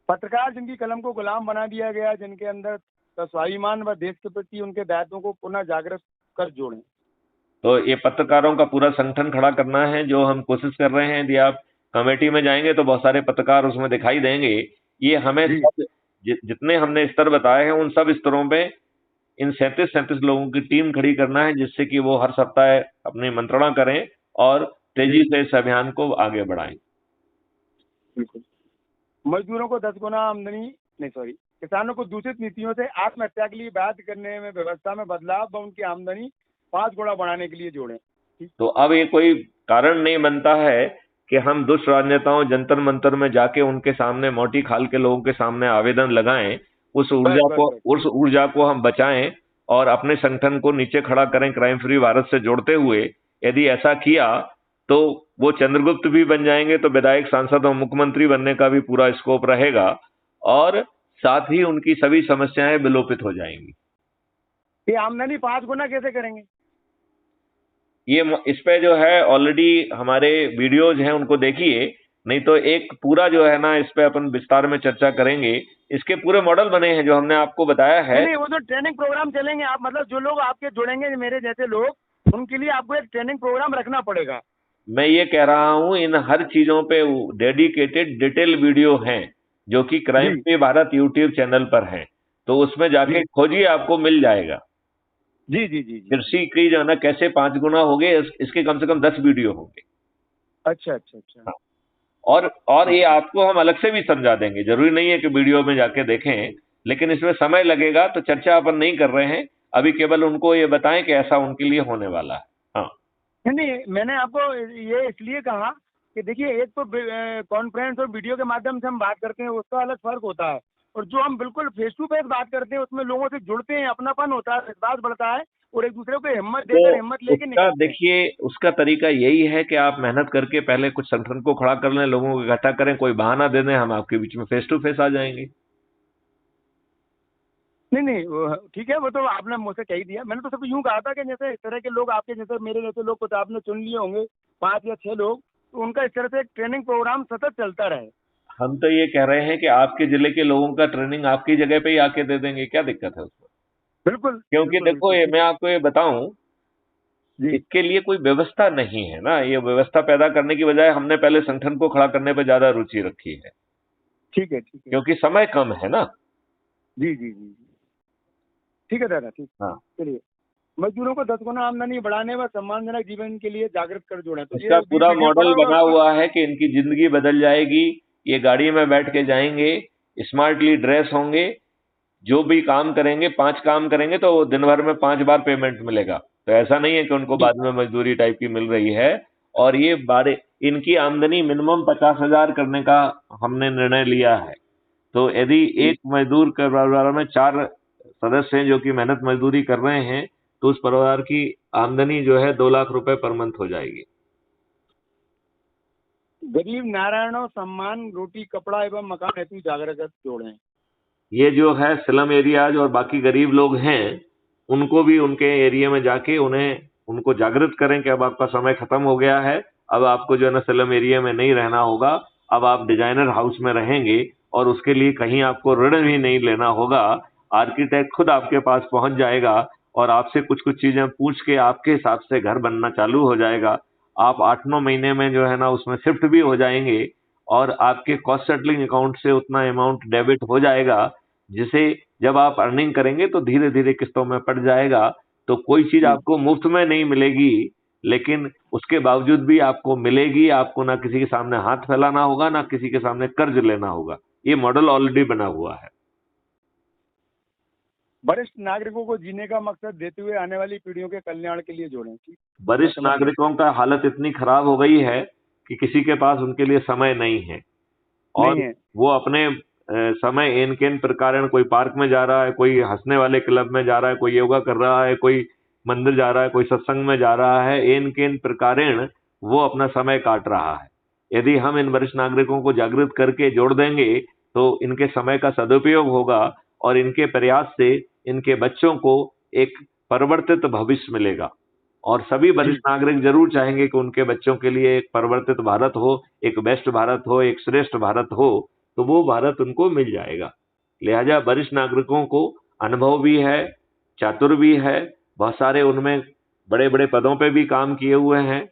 पत्रकार जिनकी कलम को गुलाम बना दिया गया, जिनके अंदर स्वाभिमान व देश के प्रति उनके दायित्वों को पुनः जागृत कर जोड़ें। तो ये पत्रकारों का पूरा संगठन खड़ा करना है, जो हम कोशिश कर रहे हैं। यदि आप कमेटी में जाएंगे तो बहुत सारे पत्रकार उसमें दिखाई देंगे। ये हमें जी सब जितने हमने स्तर बताए हैं उन सब स्तरों पे इन 37 लोगों की टीम खड़ी करना है, जिससे कि वो हर सप्ताह अपनी मंत्रणा करें और जी तेजी से इस अभियान को आगे बढ़ाएं। बिल्कुल। मजदूरों को 10 गुना आमदनी नहीं सॉरी किसानों को दूषित नीतियों से आत्महत्या के लिए बाध्य करने में व्यवस्था में बदलाव व उनकी आमदनी 5 गुना बढ़ाने के लिए जोड़ें। ठीक। तो अब ये कोई कारण नहीं बनता है कि हम दुष्ट राजनेताओं जंतर मंतर में जाके उनके सामने मोटी खाल के लोगों के सामने आवेदन लगाएं, बस बस बस उस ऊर्जा को हम बचाएं और अपने संगठन को नीचे खड़ा करें क्राइम फ्री भारत से जोड़ते हुए। यदि ऐसा किया तो वो चंद्रगुप्त भी बन जाएंगे, तो विधायक सांसद और मुख्यमंत्री बनने का भी पूरा स्कोप रहेगा और साथ ही उनकी सभी समस्याएं विलोपित हो जाएंगी। ये आमदनी 5 गुना कैसे करेंगे? ये इस पे जो है ऑलरेडी हमारे वीडियोज हैं, उनको देखिए, नहीं तो एक पूरा जो है ना इस पे अपन विस्तार में चर्चा करेंगे। इसके पूरे मॉडल बने हैं जो हमने आपको बताया है। नहीं वो तो ट्रेनिंग प्रोग्राम चलेंगे। आप मतलब जो लोग आपके जुड़ेंगे मेरे जैसे लोग, उनके लिए आपको एक ट्रेनिंग प्रोग्राम रखना पड़ेगा। मैं ये कह रहा हूं इन हर चीजों पे डेडिकेटेड डिटेल वीडियो हैं जो कि क्राइम जी पे भारत यूट्यूब चैनल पर हैं, तो उसमें जाके जी खोजिए, आपको मिल जाएगा। जी जी जी जी। कृषि की जो है ना कैसे 5 गुना हो गए, इसके कम से कम 10 वीडियो होंगे। अच्छा अच्छा अच्छा। हाँ। और ये आपको हम अलग से भी समझा देंगे, जरूरी नहीं है कि वीडियो में जाके देखें, लेकिन इसमें समय लगेगा तो चर्चा अपन नहीं कर रहे हैं अभी, केवल उनको ये बताएं कि ऐसा उनके लिए होने वाला है। हाँ, नहीं मैंने आपको ये इसलिए कहा कि देखिए एक तो कॉन्फ्रेंस और वीडियो के माध्यम से हम बात करते हैं, उसका अलग फर्क होता है, और जो हम बिल्कुल फेस टू फेस बात करते हैं उसमें लोगों से जुड़ते हैं, अपनापन होता है, विश्वास बढ़ता है और एक दूसरे को हिम्मत देकर हिम्मत तो लेके उसका निकलते हैं। देखिए, उसका तरीका यही है कि आप मेहनत करके पहले कुछ संगठन को खड़ा कर लें, लोगों को इकट्ठा करें, कोई बहाना दे दें, हम आपके बीच में फेस टू फेस आ जाएंगे। नहीं नहीं ठीक है, वो तो आपने मुझसे कह ही दिया। मैंने तो सिर्फ यूं कहा था कि जैसे इस तरह के लोग आपके जैसे मेरे जैसे लोग कुछ आपने चुन लिए होंगे 5 या 6 लोग, तो उनका इस तरह से एक ट्रेनिंग प्रोग्राम सतत चलता रहे। हम तो ये कह रहे हैं कि आपके जिले के लोगों का ट्रेनिंग आपकी जगह पे ही आके दे देंगे, क्या दिक्कत है उसमें? बिल्कुल क्योंकि बिल्कुल देखो, बिल्कुल ये ठीक। मैं आपको ये बताऊं, जी इसके लिए कोई व्यवस्था नहीं है ना। ये व्यवस्था पैदा करने की बजाय हमने पहले संगठन को खड़ा करने पर ज्यादा रुचि रखी है, ठीक है ठीक है। क्योंकि समय कम है ना। जी जी जी जी ठीक है दादा ठीक। हाँ, चलिए, मजदूरों को 10 गुना आमदनी बढ़ाने व सम्मानजनक जीवन के लिए जागृत कर जोड़ें, तो इसका ये पूरा वीडियो पड़ा मॉडल होगा बना उसका। हुआ है कि इनकी जिंदगी बदल जाएगी। ये गाड़ी में बैठ के जाएंगे, स्मार्टली ड्रेस होंगे, जो भी काम करेंगे, 5 काम करेंगे तो दिन भर में 5 बार पेमेंट मिलेगा। तो ऐसा नहीं है कि उनको जी बाद में मजदूरी टाइप की मिल रही है। और ये बारे इनकी आमदनी मिनिमम 50,000 करने का हमने निर्णय लिया है। तो यदि जी एक मजदूर के परिवार में 4 सदस्य हैं जो कि मेहनत मजदूरी कर रहे हैं, तो उस परिवार की आमदनी जो है 2 लाख रुपए पर मंथ हो जाएगी। गरीब नारायणों सम्मान रोटी कपड़ा एवं मकान हेतु जागृत जोड़ें। ये जो है स्लम एरियाज और बाकी गरीब लोग हैं, उनको भी उनके एरिया में जाके उनको जागृत करें कि अब आपका समय खत्म हो गया है, अब आपको जो है ना स्लम एरिया में नहीं रहना होगा, अब आप डिजाइनर हाउस में रहेंगे और उसके लिए कहीं आपको ऋण भी नहीं लेना होगा। आर्किटेक्ट खुद आपके पास पहुंच जाएगा और आपसे कुछ कुछ चीजें पूछ के आपके हिसाब से घर बनना चालू हो जाएगा। आप 8-9 महीने में जो है ना उसमें शिफ्ट भी हो जाएंगे और आपके कॉस्ट सेटलिंग अकाउंट से उतना अमाउंट डेबिट हो जाएगा, जिसे जब आप अर्निंग करेंगे तो धीरे धीरे किस्तों में पड़ जाएगा। तो कोई चीज जी आपको मुफ्त में नहीं मिलेगी, लेकिन उसके बावजूद भी आपको मिलेगी। आपको ना किसी के सामने हाथ फैलाना होगा, ना किसी के सामने कर्ज लेना होगा। ये मॉडल ऑलरेडी बना हुआ है। वरिष्ठ नागरिकों को जीने का मकसद देते हुए आने वाली पीढ़ियों के कल्याण के लिए जोड़ें। ठीक, मैं वरिष्ठ समझ गया। नागरिकों का हालत इतनी खराब हो गई है कि किसी के पास उनके लिए समय नहीं है नहीं और है। वो अपने समय इन के इन प्रकार, कोई पार्क में जा रहा है, कोई हंसने वाले क्लब में जा रहा है, कोई योगा कर रहा है, कोई मंदिर जा रहा है, कोई सत्संग में जा रहा है, इन के इन प्रकार वो अपना समय काट रहा है। यदि हम इन वरिष्ठ नागरिकों को जागृत करके जोड़ देंगे तो इनके समय का सदुपयोग होगा और इनके प्रयास से इनके बच्चों को एक परिवर्तित भविष्य मिलेगा। और सभी जी वरिष्ठ नागरिक जरूर चाहेंगे कि उनके बच्चों के लिए एक परिवर्तित भारत हो, एक बेस्ट भारत हो, एक श्रेष्ठ भारत हो, तो वो भारत उनको मिल जाएगा। लिहाजा वरिष्ठ नागरिकों को अनुभव भी है, चातुर भी है, बहुत सारे उनमें बड़े बड़े पदों पे भी काम किए हुए हैं,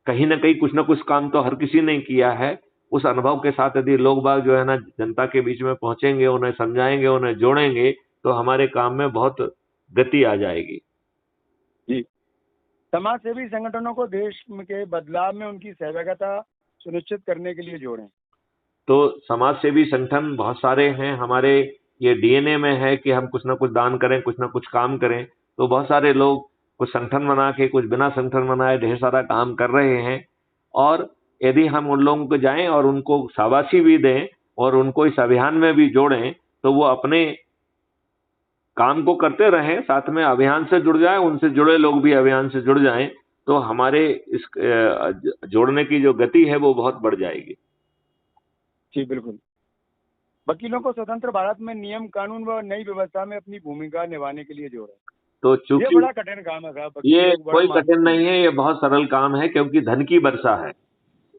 कहीं ना कहीं कुछ ना कुछ काम तो हर किसी ने किया है। उस अनुभव के साथ यदि लोग बाग जो है ना जनता के बीच में पहुंचेंगे, उन्हें समझाएंगे, उन्हें जोड़ेंगे, तो हमारे काम में बहुत गति आ जाएगी। जी, समाज सेवी संगठनों को देश के बदलाव में उनकी सहभागिता सुनिश्चित करने के लिए जोड़ें। तो समाज सेवी संगठन बहुत सारे हैं हमारे, ये डीएनए में है कि हम कुछ ना कुछ दान करें, कुछ ना कुछ काम करें। तो बहुत सारे लोग कुछ संगठन बना के, कुछ बिना संगठन बनाए ढेर सारा काम कर रहे हैं। और यदि हम उन लोगों को जाएं और उनको शाबाशी भी दें और उनको इस अभियान में भी जोड़ें, तो वो अपने काम को करते रहें, साथ में अभियान से जुड़ जाएं, उनसे जुड़े लोग भी अभियान से जुड़ जाएं, तो हमारे इस जोड़ने की जो गति है वो बहुत बढ़ जाएगी। जी बिल्कुल। वकीलों को स्वतंत्र भारत में नियम कानून व नई व्यवस्था में अपनी भूमिका निभाने के लिए जोड़ें। तो ये चूंकि बड़ा कठिन काम है साहब, वकील ये लोग बड़ा कोई मानते कठिन नहीं है, ये बहुत सरल काम है, क्योंकि धन की वर्षा है।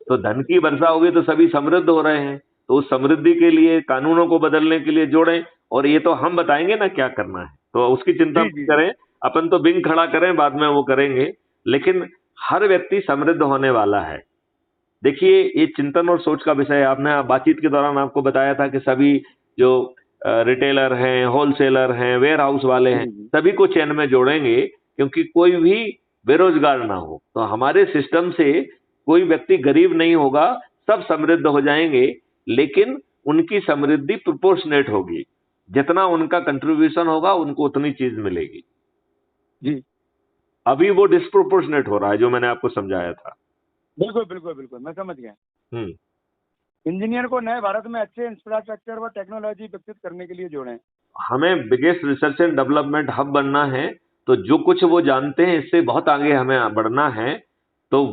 तो धन की वर्षा होगी तो सभी समृद्ध हो रहे हैं। तो उस समृद्धि के लिए, कानूनों को बदलने के लिए जोड़ें। और ये तो हम बताएंगे ना क्या करना है, तो उसकी चिंता जी मत जी करें। अपन तो बिंग खड़ा करें, बाद में वो करेंगे। लेकिन हर व्यक्ति समृद्ध होने वाला है। देखिए, ये चिंतन और सोच का विषय है। आपने बातचीत के दौरान आपको बताया था कि सभी जो रिटेलर हैं, होलसेलर हैं, वेयर हाउस वाले हैं, जी जी सभी को चैन में जोड़ेंगे, क्योंकि कोई भी बेरोजगार ना हो। तो हमारे सिस्टम से कोई व्यक्ति गरीब नहीं होगा, सब समृद्ध हो जाएंगे। लेकिन उनकी समृद्धि प्रोपोर्शनेट होगी, जितना उनका कंट्रीब्यूशन होगा उनको उतनी चीज मिलेगी। जी अभी वो डिस्प्रोपोर्शनेट हो रहा है, जो मैंने आपको समझाया था। बिल्कुल बिल्कुल बिल्कुल, मैं समझ गया। हम्म। इंजीनियर को नए भारत में अच्छे इंफ्रास्ट्रक्चर व टेक्नोलॉजी विकसित करने के लिए जोड़ें। हमें biggest research and development hub बनना है। तो जो कुछ वो जानते हैं इससे बहुत आगे हमें बढ़ना है। तो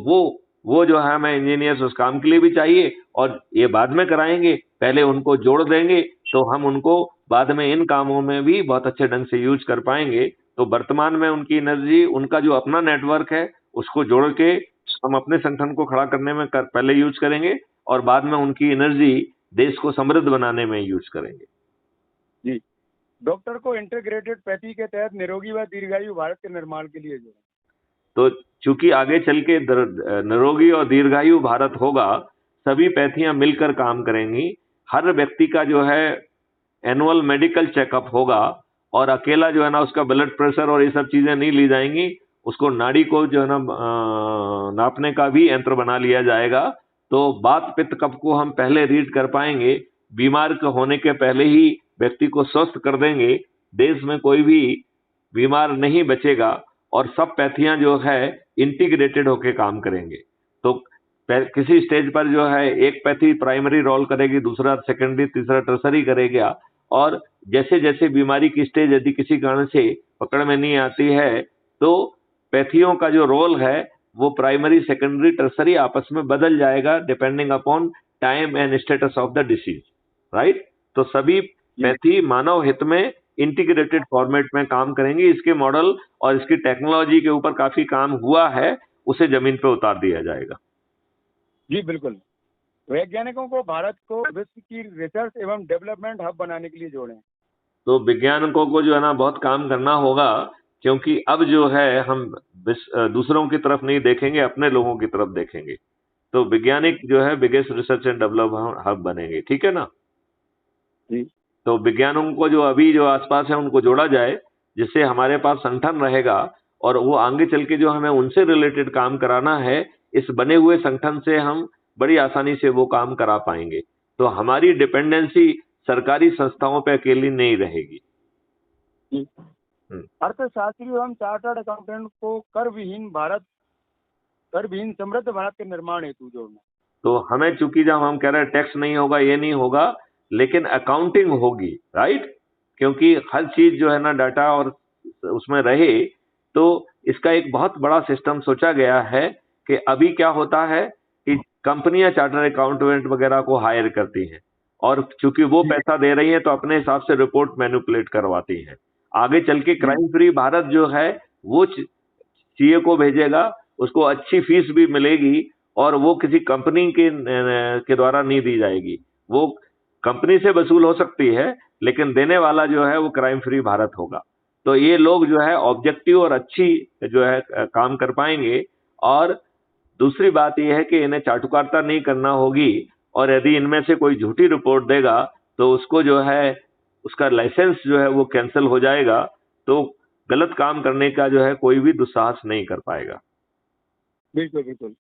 वो जो है हमें इंजीनियर्स उस काम के लिए भी चाहिए, और ये बाद में कराएंगे, पहले उनको जोड़ देंगे तो हम उनको बाद में इन कामों में भी बहुत अच्छे ढंग से यूज कर पाएंगे। तो वर्तमान में उनकी एनर्जी, उनका जो अपना नेटवर्क है, उसको जोड़ के हम अपने संगठन को खड़ा करने में पहले यूज करेंगे, और बाद में उनकी एनर्जी देश को समृद्ध बनाने में यूज करेंगे। जी, डॉक्टर को इंटीग्रेटेड पैथी के तहत निरोगी व दीर्घायु भारत के निर्माण के लिए जोड़ें। तो चूंकि आगे चल के निरोगी और दीर्घायु भारत होगा, सभी पैथियां मिलकर काम करेंगी। हर व्यक्ति का जो है एनुअल मेडिकल चेकअप होगा, और अकेला जो है ना उसका ब्लड प्रेशर और ये सब चीजें नहीं ली जाएंगी। उसको नाड़ी को जो है ना नापने का भी यंत्र बना लिया जाएगा। तो वात पित्त कफ को हम पहले रीड कर पाएंगे, बीमार होने के पहले ही व्यक्ति को स्वस्थ कर देंगे। देश में कोई भी बीमार नहीं बचेगा, और सब पैथियां जो है इंटीग्रेटेड होके काम करेंगे। तो किसी स्टेज पर जो है एक पैथी प्राइमरी रोल करेगी, दूसरा सेकेंडरी, तीसरा टर्सरी करेगा। और जैसे जैसे बीमारी की स्टेज यदि किसी कारण से पकड़ में नहीं आती है, तो पैथियों का जो रोल है वो प्राइमरी, सेकेंडरी, टर्सरी आपस में बदल जाएगा, depending upon time and status of the disease. Right. तो सभी पैथी मानव हित में इंटीग्रेटेड फॉर्मेट में काम करेंगे। इसके मॉडल और इसकी टेक्नोलॉजी के ऊपर काफी काम हुआ है, उसे जमीन पे उतार दिया जाएगा। जी बिल्कुल। वैज्ञानिकों को भारत को विश्व की रिसर्च एवं डेवलपमेंट हब बनाने के लिए जोड़ें। तो वैज्ञानिकों को जो है ना बहुत काम करना होगा, क्योंकि अब जो है हम दूसरों की तरफ नहीं देखेंगे, अपने लोगों की तरफ देखेंगे। तो वैज्ञानिक जो है biggest research and development hub बनेंगे। ठीक है ना। जी तो विज्ञानों को जो अभी जो आसपास है उनको जोड़ा जाए, जिससे हमारे पास संगठन रहेगा, और वो आगे चल के जो हमें उनसे रिलेटेड काम कराना है, इस बने हुए संगठन से हम बड़ी आसानी से वो काम करा पाएंगे। तो हमारी डिपेंडेंसी सरकारी संस्थाओं पे अकेली नहीं रहेगी। जी। अर्थशास्त्री एवं चार्टर्ड अकाउंटेंट को कर विहीन समृद्ध भारत के निर्माण हेतु जोड़ना। तो हमें, चूंकि जब हम कह रहे हैं टैक्स नहीं होगा, ये नहीं होगा, लेकिन अकाउंटिंग होगी। राइट। क्योंकि हर चीज जो है ना डाटा और उसमें रहे, तो इसका एक बहुत बड़ा सिस्टम सोचा गया है कि अभी क्या होता है कि कंपनियां चार्टर अकाउंटेंट वगैरह को हायर करती हैं, और चूंकि वो पैसा दे रही हैं तो अपने हिसाब से रिपोर्ट मैनिपुलेट करवाती हैं। आगे चल के क्राइम फ्री भारत जो है वो सीए को भेजेगा, उसको अच्छी फीस भी मिलेगी, और वो किसी कंपनी के द्वारा नहीं दी जाएगी। वो कंपनी से वसूल हो सकती है, लेकिन देने वाला जो है वो क्राइम फ्री भारत होगा। तो ये लोग जो है ऑब्जेक्टिव और अच्छी जो है काम कर पाएंगे, और दूसरी बात यह है कि इन्हें चाटुकारिता नहीं करना होगी, और यदि इनमें से कोई झूठी रिपोर्ट देगा तो उसको जो है उसका लाइसेंस जो है वो कैंसिल हो जाएगा। तो गलत काम करने का जो है कोई भी दुस्साहस नहीं कर पाएगा। बिल्कुल बिल्कुल।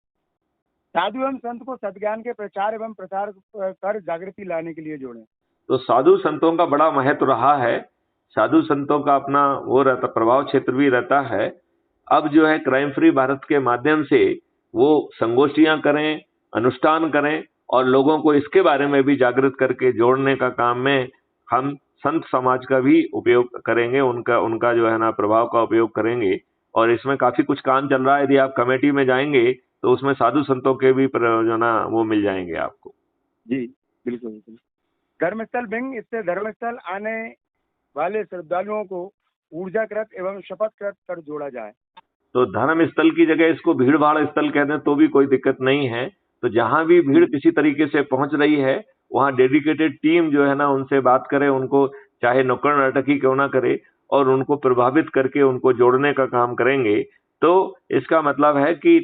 साधु एवं संत को सद्ज्ञान के प्रचार एवं प्रसार कर जागृति लाने के लिए जोड़ें। तो साधु संतों का बड़ा महत्व रहा है। साधु संतों का अपना वो रहता, प्रभाव क्षेत्र भी रहता है। अब जो है क्राइम फ्री भारत के माध्यम से वो संगोष्ठियां करें, अनुष्ठान करें, और लोगों को इसके बारे में भी जागृत करके जोड़ने का काम में हम संत समाज का भी उपयोग करेंगे, उनका उनका जो है ना प्रभाव का उपयोग करेंगे। और इसमें काफी कुछ काम चल रहा है। यदि आप कमेटी में जाएंगे तो उसमें साधु संतों के भी जो ना वो मिल जाएंगे आपको। जी बिल्कुल बिल्कुल। धर्मस्थल विंग, इससे धर्मस्थल आने वाले श्रद्धालुओं को ऊर्जाकृत एवं शपथकृत कर जोड़ा जाए। तो धर्म स्थल की जगह इसको भीड़ भाड़ स्थल कहते हैं तो भी कोई दिक्कत नहीं है। तो जहां भी भीड़ किसी तरीके से पहुंच रही है वहां डेडिकेटेड टीम जो है ना उनसे बात करे, उनको चाहे नुक्कड़ नाटक ही क्यों ना करे, और उनको प्रभावित करके उनको जोड़ने का काम करेंगे। तो इसका मतलब है कि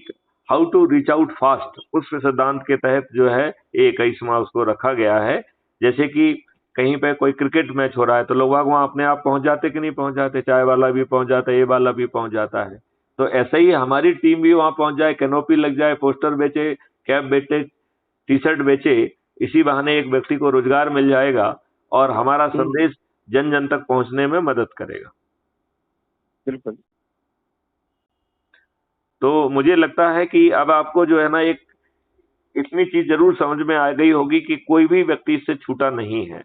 how to reach out fast, उस सिद्धांत के तहत जो है 21वां उसको रखा गया है। जैसे कि कहीं पे कोई क्रिकेट मैच हो रहा है तो लोग वहां अपने आप पहुंच जाते कि नहीं पहुंच जाते, चाय वाला भी पहुंच जाता है, ये वाला भी पहुंच जाता है। तो ऐसा ही हमारी टीम भी वहां पहुंच जाए, कैनोपी लग जाए, पोस्टर बेचे, कैप बेचे, टी शर्ट बेचे, इसी बहाने एक व्यक्ति को रोजगार मिल जाएगा और हमारा संदेश जन जन तक पहुंचने में मदद करेगा। बिल्कुल। तो मुझे लगता है कि अब आपको जो है ना एक इतनी चीज जरूर समझ में आ गई होगी कि कोई भी व्यक्ति इससे छूटा नहीं है।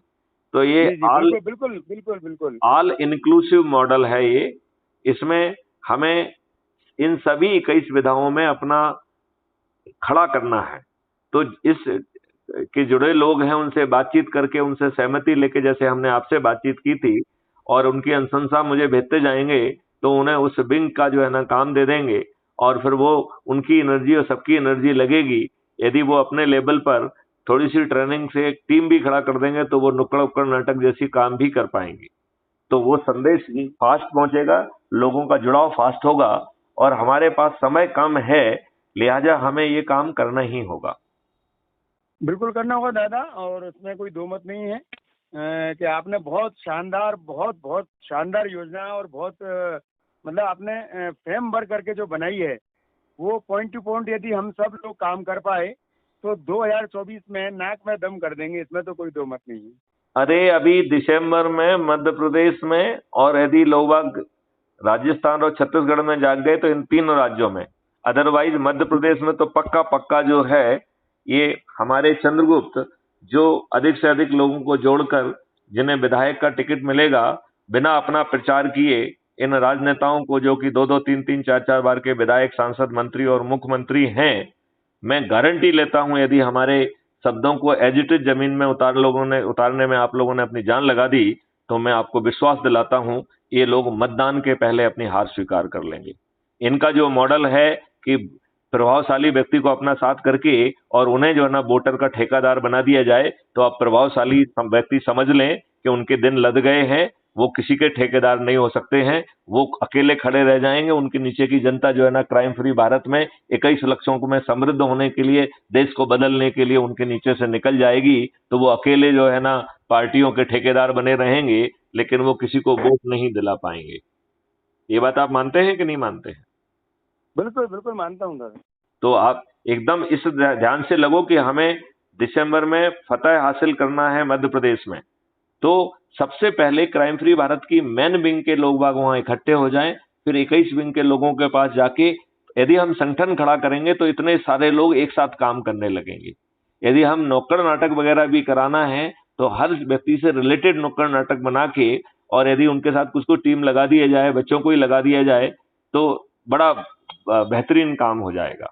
तो ये ऑल बिल्कुल बिल्कुल बिल्कुल ऑल इंक्लूसिव मॉडल है ये। इसमें हमें इन सभी 21 विधाओं में अपना खड़ा करना है। तो इस के जुड़े लोग हैं उनसे बातचीत करके, उनसे सहमति लेके, जैसे हमने आपसे बातचीत की थी, और उनकी अनुशंसा मुझे भेजते जाएंगे, तो उन्हें उस विंग का जो है ना काम दे देंगे, और फिर वो उनकी एनर्जी और सबकी एनर्जी लगेगी। यदि वो अपने लेवल पर थोड़ी सी ट्रेनिंग से एक टीम भी खड़ा कर देंगे तो वो नुक्कड़ उक्कड़ नाटक जैसी काम भी कर पाएंगे। तो वो संदेश फास्ट पहुंचेगा, लोगों का जुड़ाव फास्ट होगा, और हमारे पास समय कम है, लिहाजा हमें ये काम करना ही होगा। बिल्कुल करना होगा दादा, और उसमें कोई दो मत नहीं है कि आपने बहुत शानदार, बहुत बहुत शानदार योजना और बहुत मतलब आपने फ्रेम वर्क करके जो बनाई है वो पॉइंट टू पॉइंट यदि हम सब लोग काम कर पाए तो 2024 में नाक में दम कर देंगे, इसमें तो कोई दो मत नहीं है। अरे अभी दिसंबर में मध्य प्रदेश में, और यदि लोग बाग राजस्थान और छत्तीसगढ़ में जाग गए तो इन 3 राज्यों में, अदरवाइज मध्य प्रदेश में तो पक्का पक्का जो है ये हमारे चंद्रगुप्त जो अधिक से अधिक लोगों को जोड़कर जिन्हें विधायक का टिकट मिलेगा, बिना अपना प्रचार किए इन राजनेताओं को, जो कि 2-2, 3-3, 4-4 बार के विधायक, सांसद, मंत्री और मुख्यमंत्री हैं, मैं गारंटी लेता हूं यदि हमारे शब्दों को एज इट इज जमीन में उतारने में आप लोगों ने अपनी जान लगा दी, तो मैं आपको विश्वास दिलाता हूं ये लोग मतदान के पहले अपनी हार स्वीकार कर लेंगे। इनका जो मॉडल है कि प्रभावशाली व्यक्ति को अपना साथ करके और उन्हें जो है ना वोटर का ठेकेदार बना दिया जाए, तो आप प्रभावशाली व्यक्ति समझ लें कि उनके दिन लद गए हैं, वो किसी के ठेकेदार नहीं हो सकते हैं, वो अकेले खड़े रह जाएंगे। उनके नीचे की जनता जो है ना क्राइम फ्री भारत में 21 लक्षों को में समृद्ध होने के लिए, देश को बदलने के लिए उनके नीचे से निकल जाएगी। तो वो अकेले जो है ना पार्टियों के ठेकेदार बने रहेंगे, लेकिन वो किसी को वोट नहीं दिला पाएंगे। ये बात आप मानते हैं कि नहीं मानते हैं? बिल्कुल बिल्कुल मानता हूँ दादा। तो आप एकदम इस ध्यान से लगो कि हमें दिसंबर में फतह हासिल करना है मध्य प्रदेश में। तो सबसे पहले क्राइम फ्री भारत की मेन विंग के लोग बाग वहां इकट्ठे हो जाएं, फिर 21 विंग के लोगों के पास जाके यदि हम संगठन खड़ा करेंगे तो इतने सारे लोग एक साथ काम करने लगेंगे। यदि हम नुक्कड़ नाटक वगैरह भी कराना है तो हर व्यक्ति से रिलेटेड नुक्कड़ नाटक बना के, और यदि उनके साथ कुछ टीम लगा दिया जाए, बच्चों को ही लगा दिया जाए, तो बड़ा बेहतरीन काम हो जाएगा।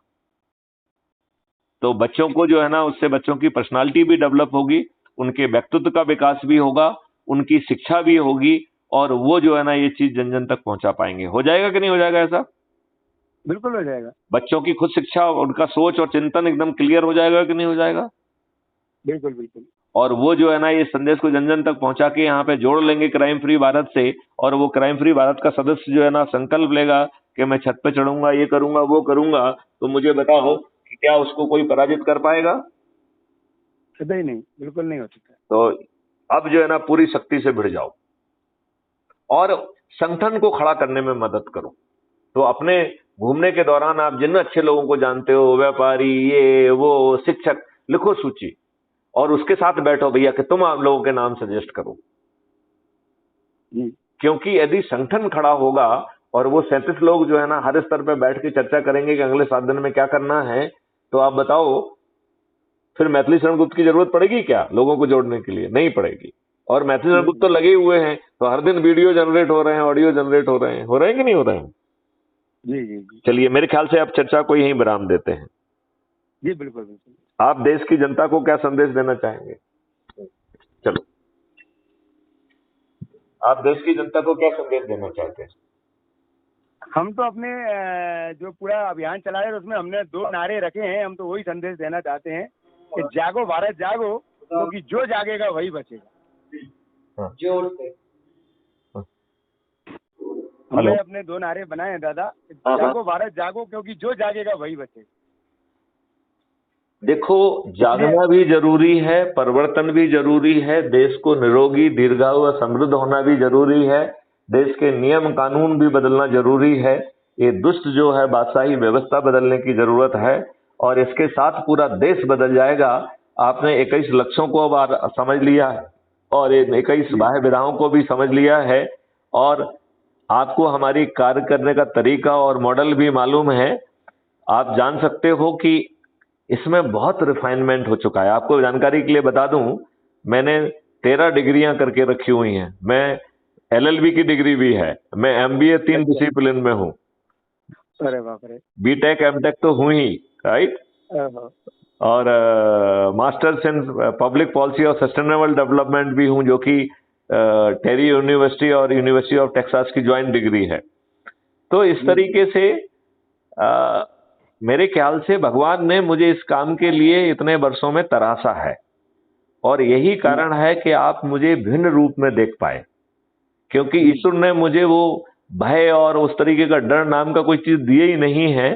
तो बच्चों को जो है ना उससे बच्चों की पर्सनालिटी भी डेवलप होगी, उनके व्यक्तित्व का विकास भी होगा, उनकी शिक्षा भी होगी, और वो जो है ना ये चीज जन जन तक पहुंचा पाएंगे। हो जाएगा कि नहीं हो जाएगा ऐसा? बिल्कुल हो जाएगा। बच्चों की खुद शिक्षा, उनका सोच और चिंतन एकदम क्लियर हो जाएगा कि नहीं हो जाएगा? बिल्कुल बिल्कुल। और वो जो है ना ये संदेश को जन जन तक पहुंचा के यहाँ पे जोड़ लेंगे क्राइम फ्री भारत से, और वो क्राइम फ्री भारत का सदस्य जो है ना संकल्प लेगा कि मैं छत पे चढ़ूंगा, ये करूंगा, वो करूंगा, तो मुझे बताओ कि क्या उसको कोई पराजित कर पाएगा? सदा ही नहीं, बिल्कुल नहीं हो सकता। तो अब जो है ना, पूरी शक्ति से भिड़ जाओ और संगठन को खड़ा करने में मदद करो। तो अपने घूमने के दौरान आप जिन अच्छे लोगों को जानते हो, व्यापारी, ये वो, शिक्षक, लिखो सूची और उसके साथ बैठो भैया कि तुम आप लोगों के नाम सजेस्ट करो। क्योंकि यदि संगठन खड़ा होगा और वो 37 लोग जो है ना हर स्तर पे बैठ के चर्चा करेंगे कि अगले 7 दिन में क्या करना है, तो आप बताओ फिर मैथिली शरण गुप्त की जरूरत पड़ेगी क्या लोगों को जोड़ने के लिए? नहीं पड़ेगी। और मैथिली शरण गुप्त तो लगे हुए हैं, तो हर दिन वीडियो जनरेट हो रहे हैं, ऑडियो जनरेट हो रहे हैं कि नहीं हो रहे हैं? जी जी जी। चलिए, मेरे ख्याल से आप चर्चा को यहीं विराम देते हैं। जी बिल्कुल बिल्कुल। आप देश की जनता को क्या संदेश देना चाहेंगे? चलो, आप देश की जनता को क्या संदेश देना चाहते हैं? हम तो अपने जो पूरा अभियान चला रहे हैं उसमें हमने 2 नारे रखे हैं। हम तो वही संदेश देना चाहते हैं कि जागो भारत जागो, क्योंकि जो जागेगा वही बचेगा। जोर से हमने अपने 2 नारे बनाए हैं दादा। जागो भारत जागो, क्योंकि जो जागेगा वही बचेगा। देखो, जागना भी जरूरी है, परिवर्तन भी जरूरी है, देश को निरोगी, दीर्घायु व समृद्ध होना भी जरूरी है, देश के नियम कानून भी बदलना जरूरी है। ये दुष्ट जो है बादशाही व्यवस्था बदलने की जरूरत है और इसके साथ पूरा देश बदल जाएगा। आपने 21 लक्ष्यों को अब समझ लिया है और 21 बाह्य विधाओं को भी समझ लिया है और आपको हमारी कार्य करने का तरीका और मॉडल भी मालूम है। आप जान सकते हो कि इसमें बहुत रिफाइनमेंट हो चुका है। आपको जानकारी के लिए बता दूं, मैंने 13 डिग्रियां करके रखी हुई हैं। मैं LLB की डिग्री भी है, मैं MBA 3 डिसिप्लिन में हूँ, अरे बाप रे, BTech MTech तो हूँ ही, राइट, और मास्टर्स इन पब्लिक पॉलिसी और सस्टेनेबल डेवलपमेंट भी हूँ, जो कि टेरी यूनिवर्सिटी और यूनिवर्सिटी ऑफ टेक्सास की ज्वाइंट डिग्री है। तो इस तरीके से मेरे ख्याल से भगवान ने मुझे इस काम के लिए इतने वर्षों में तराशा है और यही कारण है कि आप मुझे भिन्न रूप में देख पाए, क्योंकि ईश्वर ने मुझे वो भय और उस तरीके का डर नाम का कोई चीज दिए ही नहीं है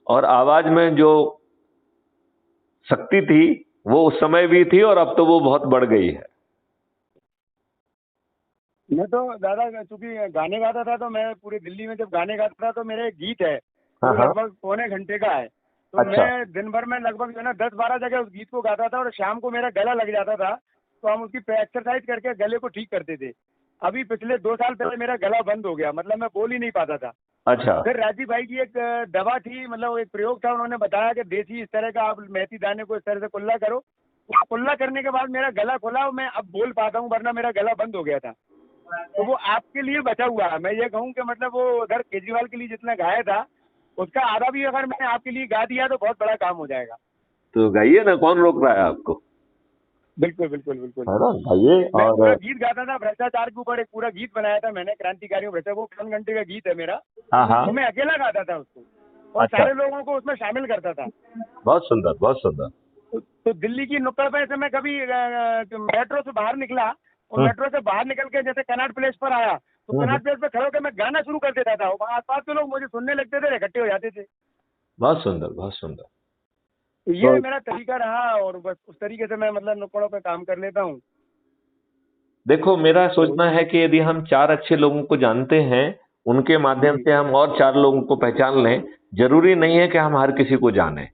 और आवाज में जो शक्ति थी वो उस समय भी थी और अब तो वो बहुत बढ़ गई है। मैं तो दादा चूंकि गाने गाता था, तो मैं पूरी दिल्ली में जब गाने गाता था तो मेरे गीत है लगभग 1.25 घंटे का है। तो अच्छा। मैं दिन भर में लगभग जो है ना 10-12 जगह उस गीत को गाता था और शाम को मेरा गला लग जाता था, तो हम उसकी एक्सरसाइज करके गले को ठीक करते थे। अभी पिछले 2 साल पहले मेरा गला बंद हो गया, मतलब मैं बोल ही नहीं पाता था। अच्छा। फिर राजीव भाई की एक दवा थी, मतलब एक प्रयोग था, उन्होंने बताया कि देसी इस तरह का आप मेथी दाने को इस तरह से कुल्ला करो। कुल्ला करने के बाद मेरा गला खुला, मैं अब बोल पाता हूँ, वरना मेरा गला बंद हो गया था। तो वो आपके लिए बचा हुआ है। मैं ये कहूँ कि मतलब वो उधर केजरीवाल के लिए जितना गाया था उसका आधा भी अगर मैंने आपके लिए गा दिया तो बहुत बड़ा काम हो जाएगा। तो गाइए ना, कौन रोक रहा है आपको? बिल्कुल बिल्कुल बिल्कुल, है ना, गाइए। मैं पूरा और गीत गाता था भ्रष्टाचार के ऊपर, एक पूरा गीत बनाया था मैंने, क्रांतिकारियों भ्रष्टाचार, वो 5 घंटे का गीत है मेरा। तो मैं अकेला गाता था उसको और अच्छा। सारे लोगों को उसमें शामिल करता था। बहुत सुंदर, बहुत सुंदर। तो दिल्ली की नुक्कड़ पे से मैं कभी मेट्रो से बाहर निकला और मेट्रो से बाहर निकल के जैसे कनॉट प्लेस पर आया, तो कनॉट प्लेस पे खड़े होकर मैं गाना शुरू कर देता था। आसपास के लोग मुझे सुनने लगते थे, इकट्ठे हो जाते थे। बहुत सुंदर, बहुत सुंदर। तो ये मेरा तरीका रहा और बस उस तरीके से मैं मतलब नुक्कड़ों पे काम कर लेता हूँ। देखो, मेरा सोचना है कि यदि हम 4 अच्छे लोगों को जानते हैं, उनके माध्यम से हम और 4 लोगों को पहचान लें। जरूरी नहीं है कि हम हर किसी को जाने,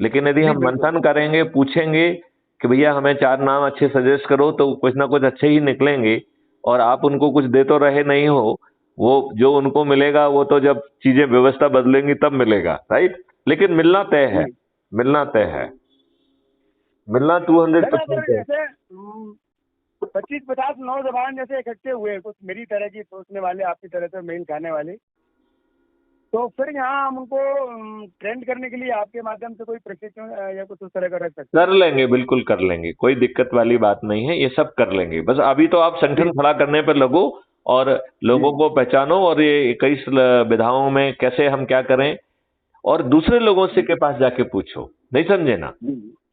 लेकिन यदि हम मंथन करेंगे, पूछेंगे कि भैया हमें 4 नाम अच्छे सजेस्ट करो, तो कुछ ना कुछ अच्छे ही निकलेंगे। और आप उनको कुछ दे तो रहे नहीं हो, वो जो उनको मिलेगा वो तो जब चीजें व्यवस्था बदलेंगी तब मिलेगा, राइट। लेकिन मिलना तय है, मिलना तय है, मिलना 200% है। जैसे 25-50 नौजवान जैसे इकट्ठे हुए, कुछ मेरी तरह की सोचने वाले, आपकी तरह से मेल खाने वाले, तो फिर यहाँ हम उनको ट्रेंड करने के लिए आपके माध्यम से कोई प्रशिक्षण या कुछ उस तरह का रख सकते हैं? कर लेंगे, बिल्कुल कर लेंगे, कोई दिक्कत वाली बात नहीं है, ये सब कर लेंगे। बस अभी तो आप संगठन खड़ा करने पर लगो और लोगों को पहचानो और ये 21 विधाओं में कैसे हम क्या करें, और दूसरे लोगों से के पास जाके पूछो, नहीं समझे ना,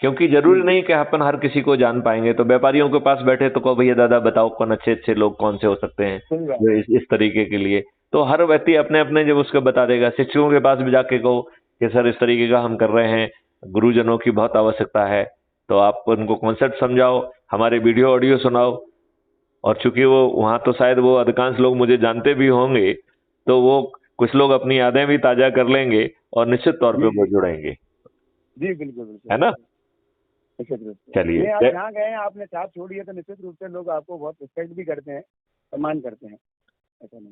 क्योंकि जरूरी नहीं कि अपन हर किसी को जान पाएंगे। तो व्यापारियों के पास बैठे तो कहो भैया दादा बताओ कौन अच्छे अच्छे लोग कौन से हो सकते हैं जो इस तरीके के लिए। तो हर व्यक्ति अपने अपने जब उसको बता देगा। शिक्षकों के पास भी जाके कहो कि सर इस तरीके का हम कर रहे हैं, गुरुजनों की बहुत आवश्यकता है, तो आप उनको कॉन्सेप्ट समझाओ, हमारे वीडियो ऑडियो सुनाओ। और चूंकि वो वहां तो शायद वो अधिकांश लोग मुझे जानते भी होंगे, तो वो कुछ लोग अपनी यादें भी ताजा कर लेंगे और निश्चित तौर पे वो जुड़ेंगे। जी बिल्कुल बिल्कुल, है ना? निश्चित रूप से। चलिए, आप यहाँ गए हैं, आपने छाप छोड़ी है, तो निश्चित रूप से लोग आपको बहुत रिस्पेक्ट भी करते हैं, सम्मान करते हैं।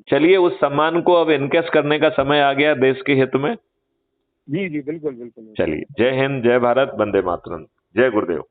चलिए, उस सम्मान को अब इनकेस करने का समय आ गया देश के हित में। जी जी बिल्कुल बिल्कुल। चलिए, जय हिंद, जय भारत, वंदे मातरम, जय गुरुदेव।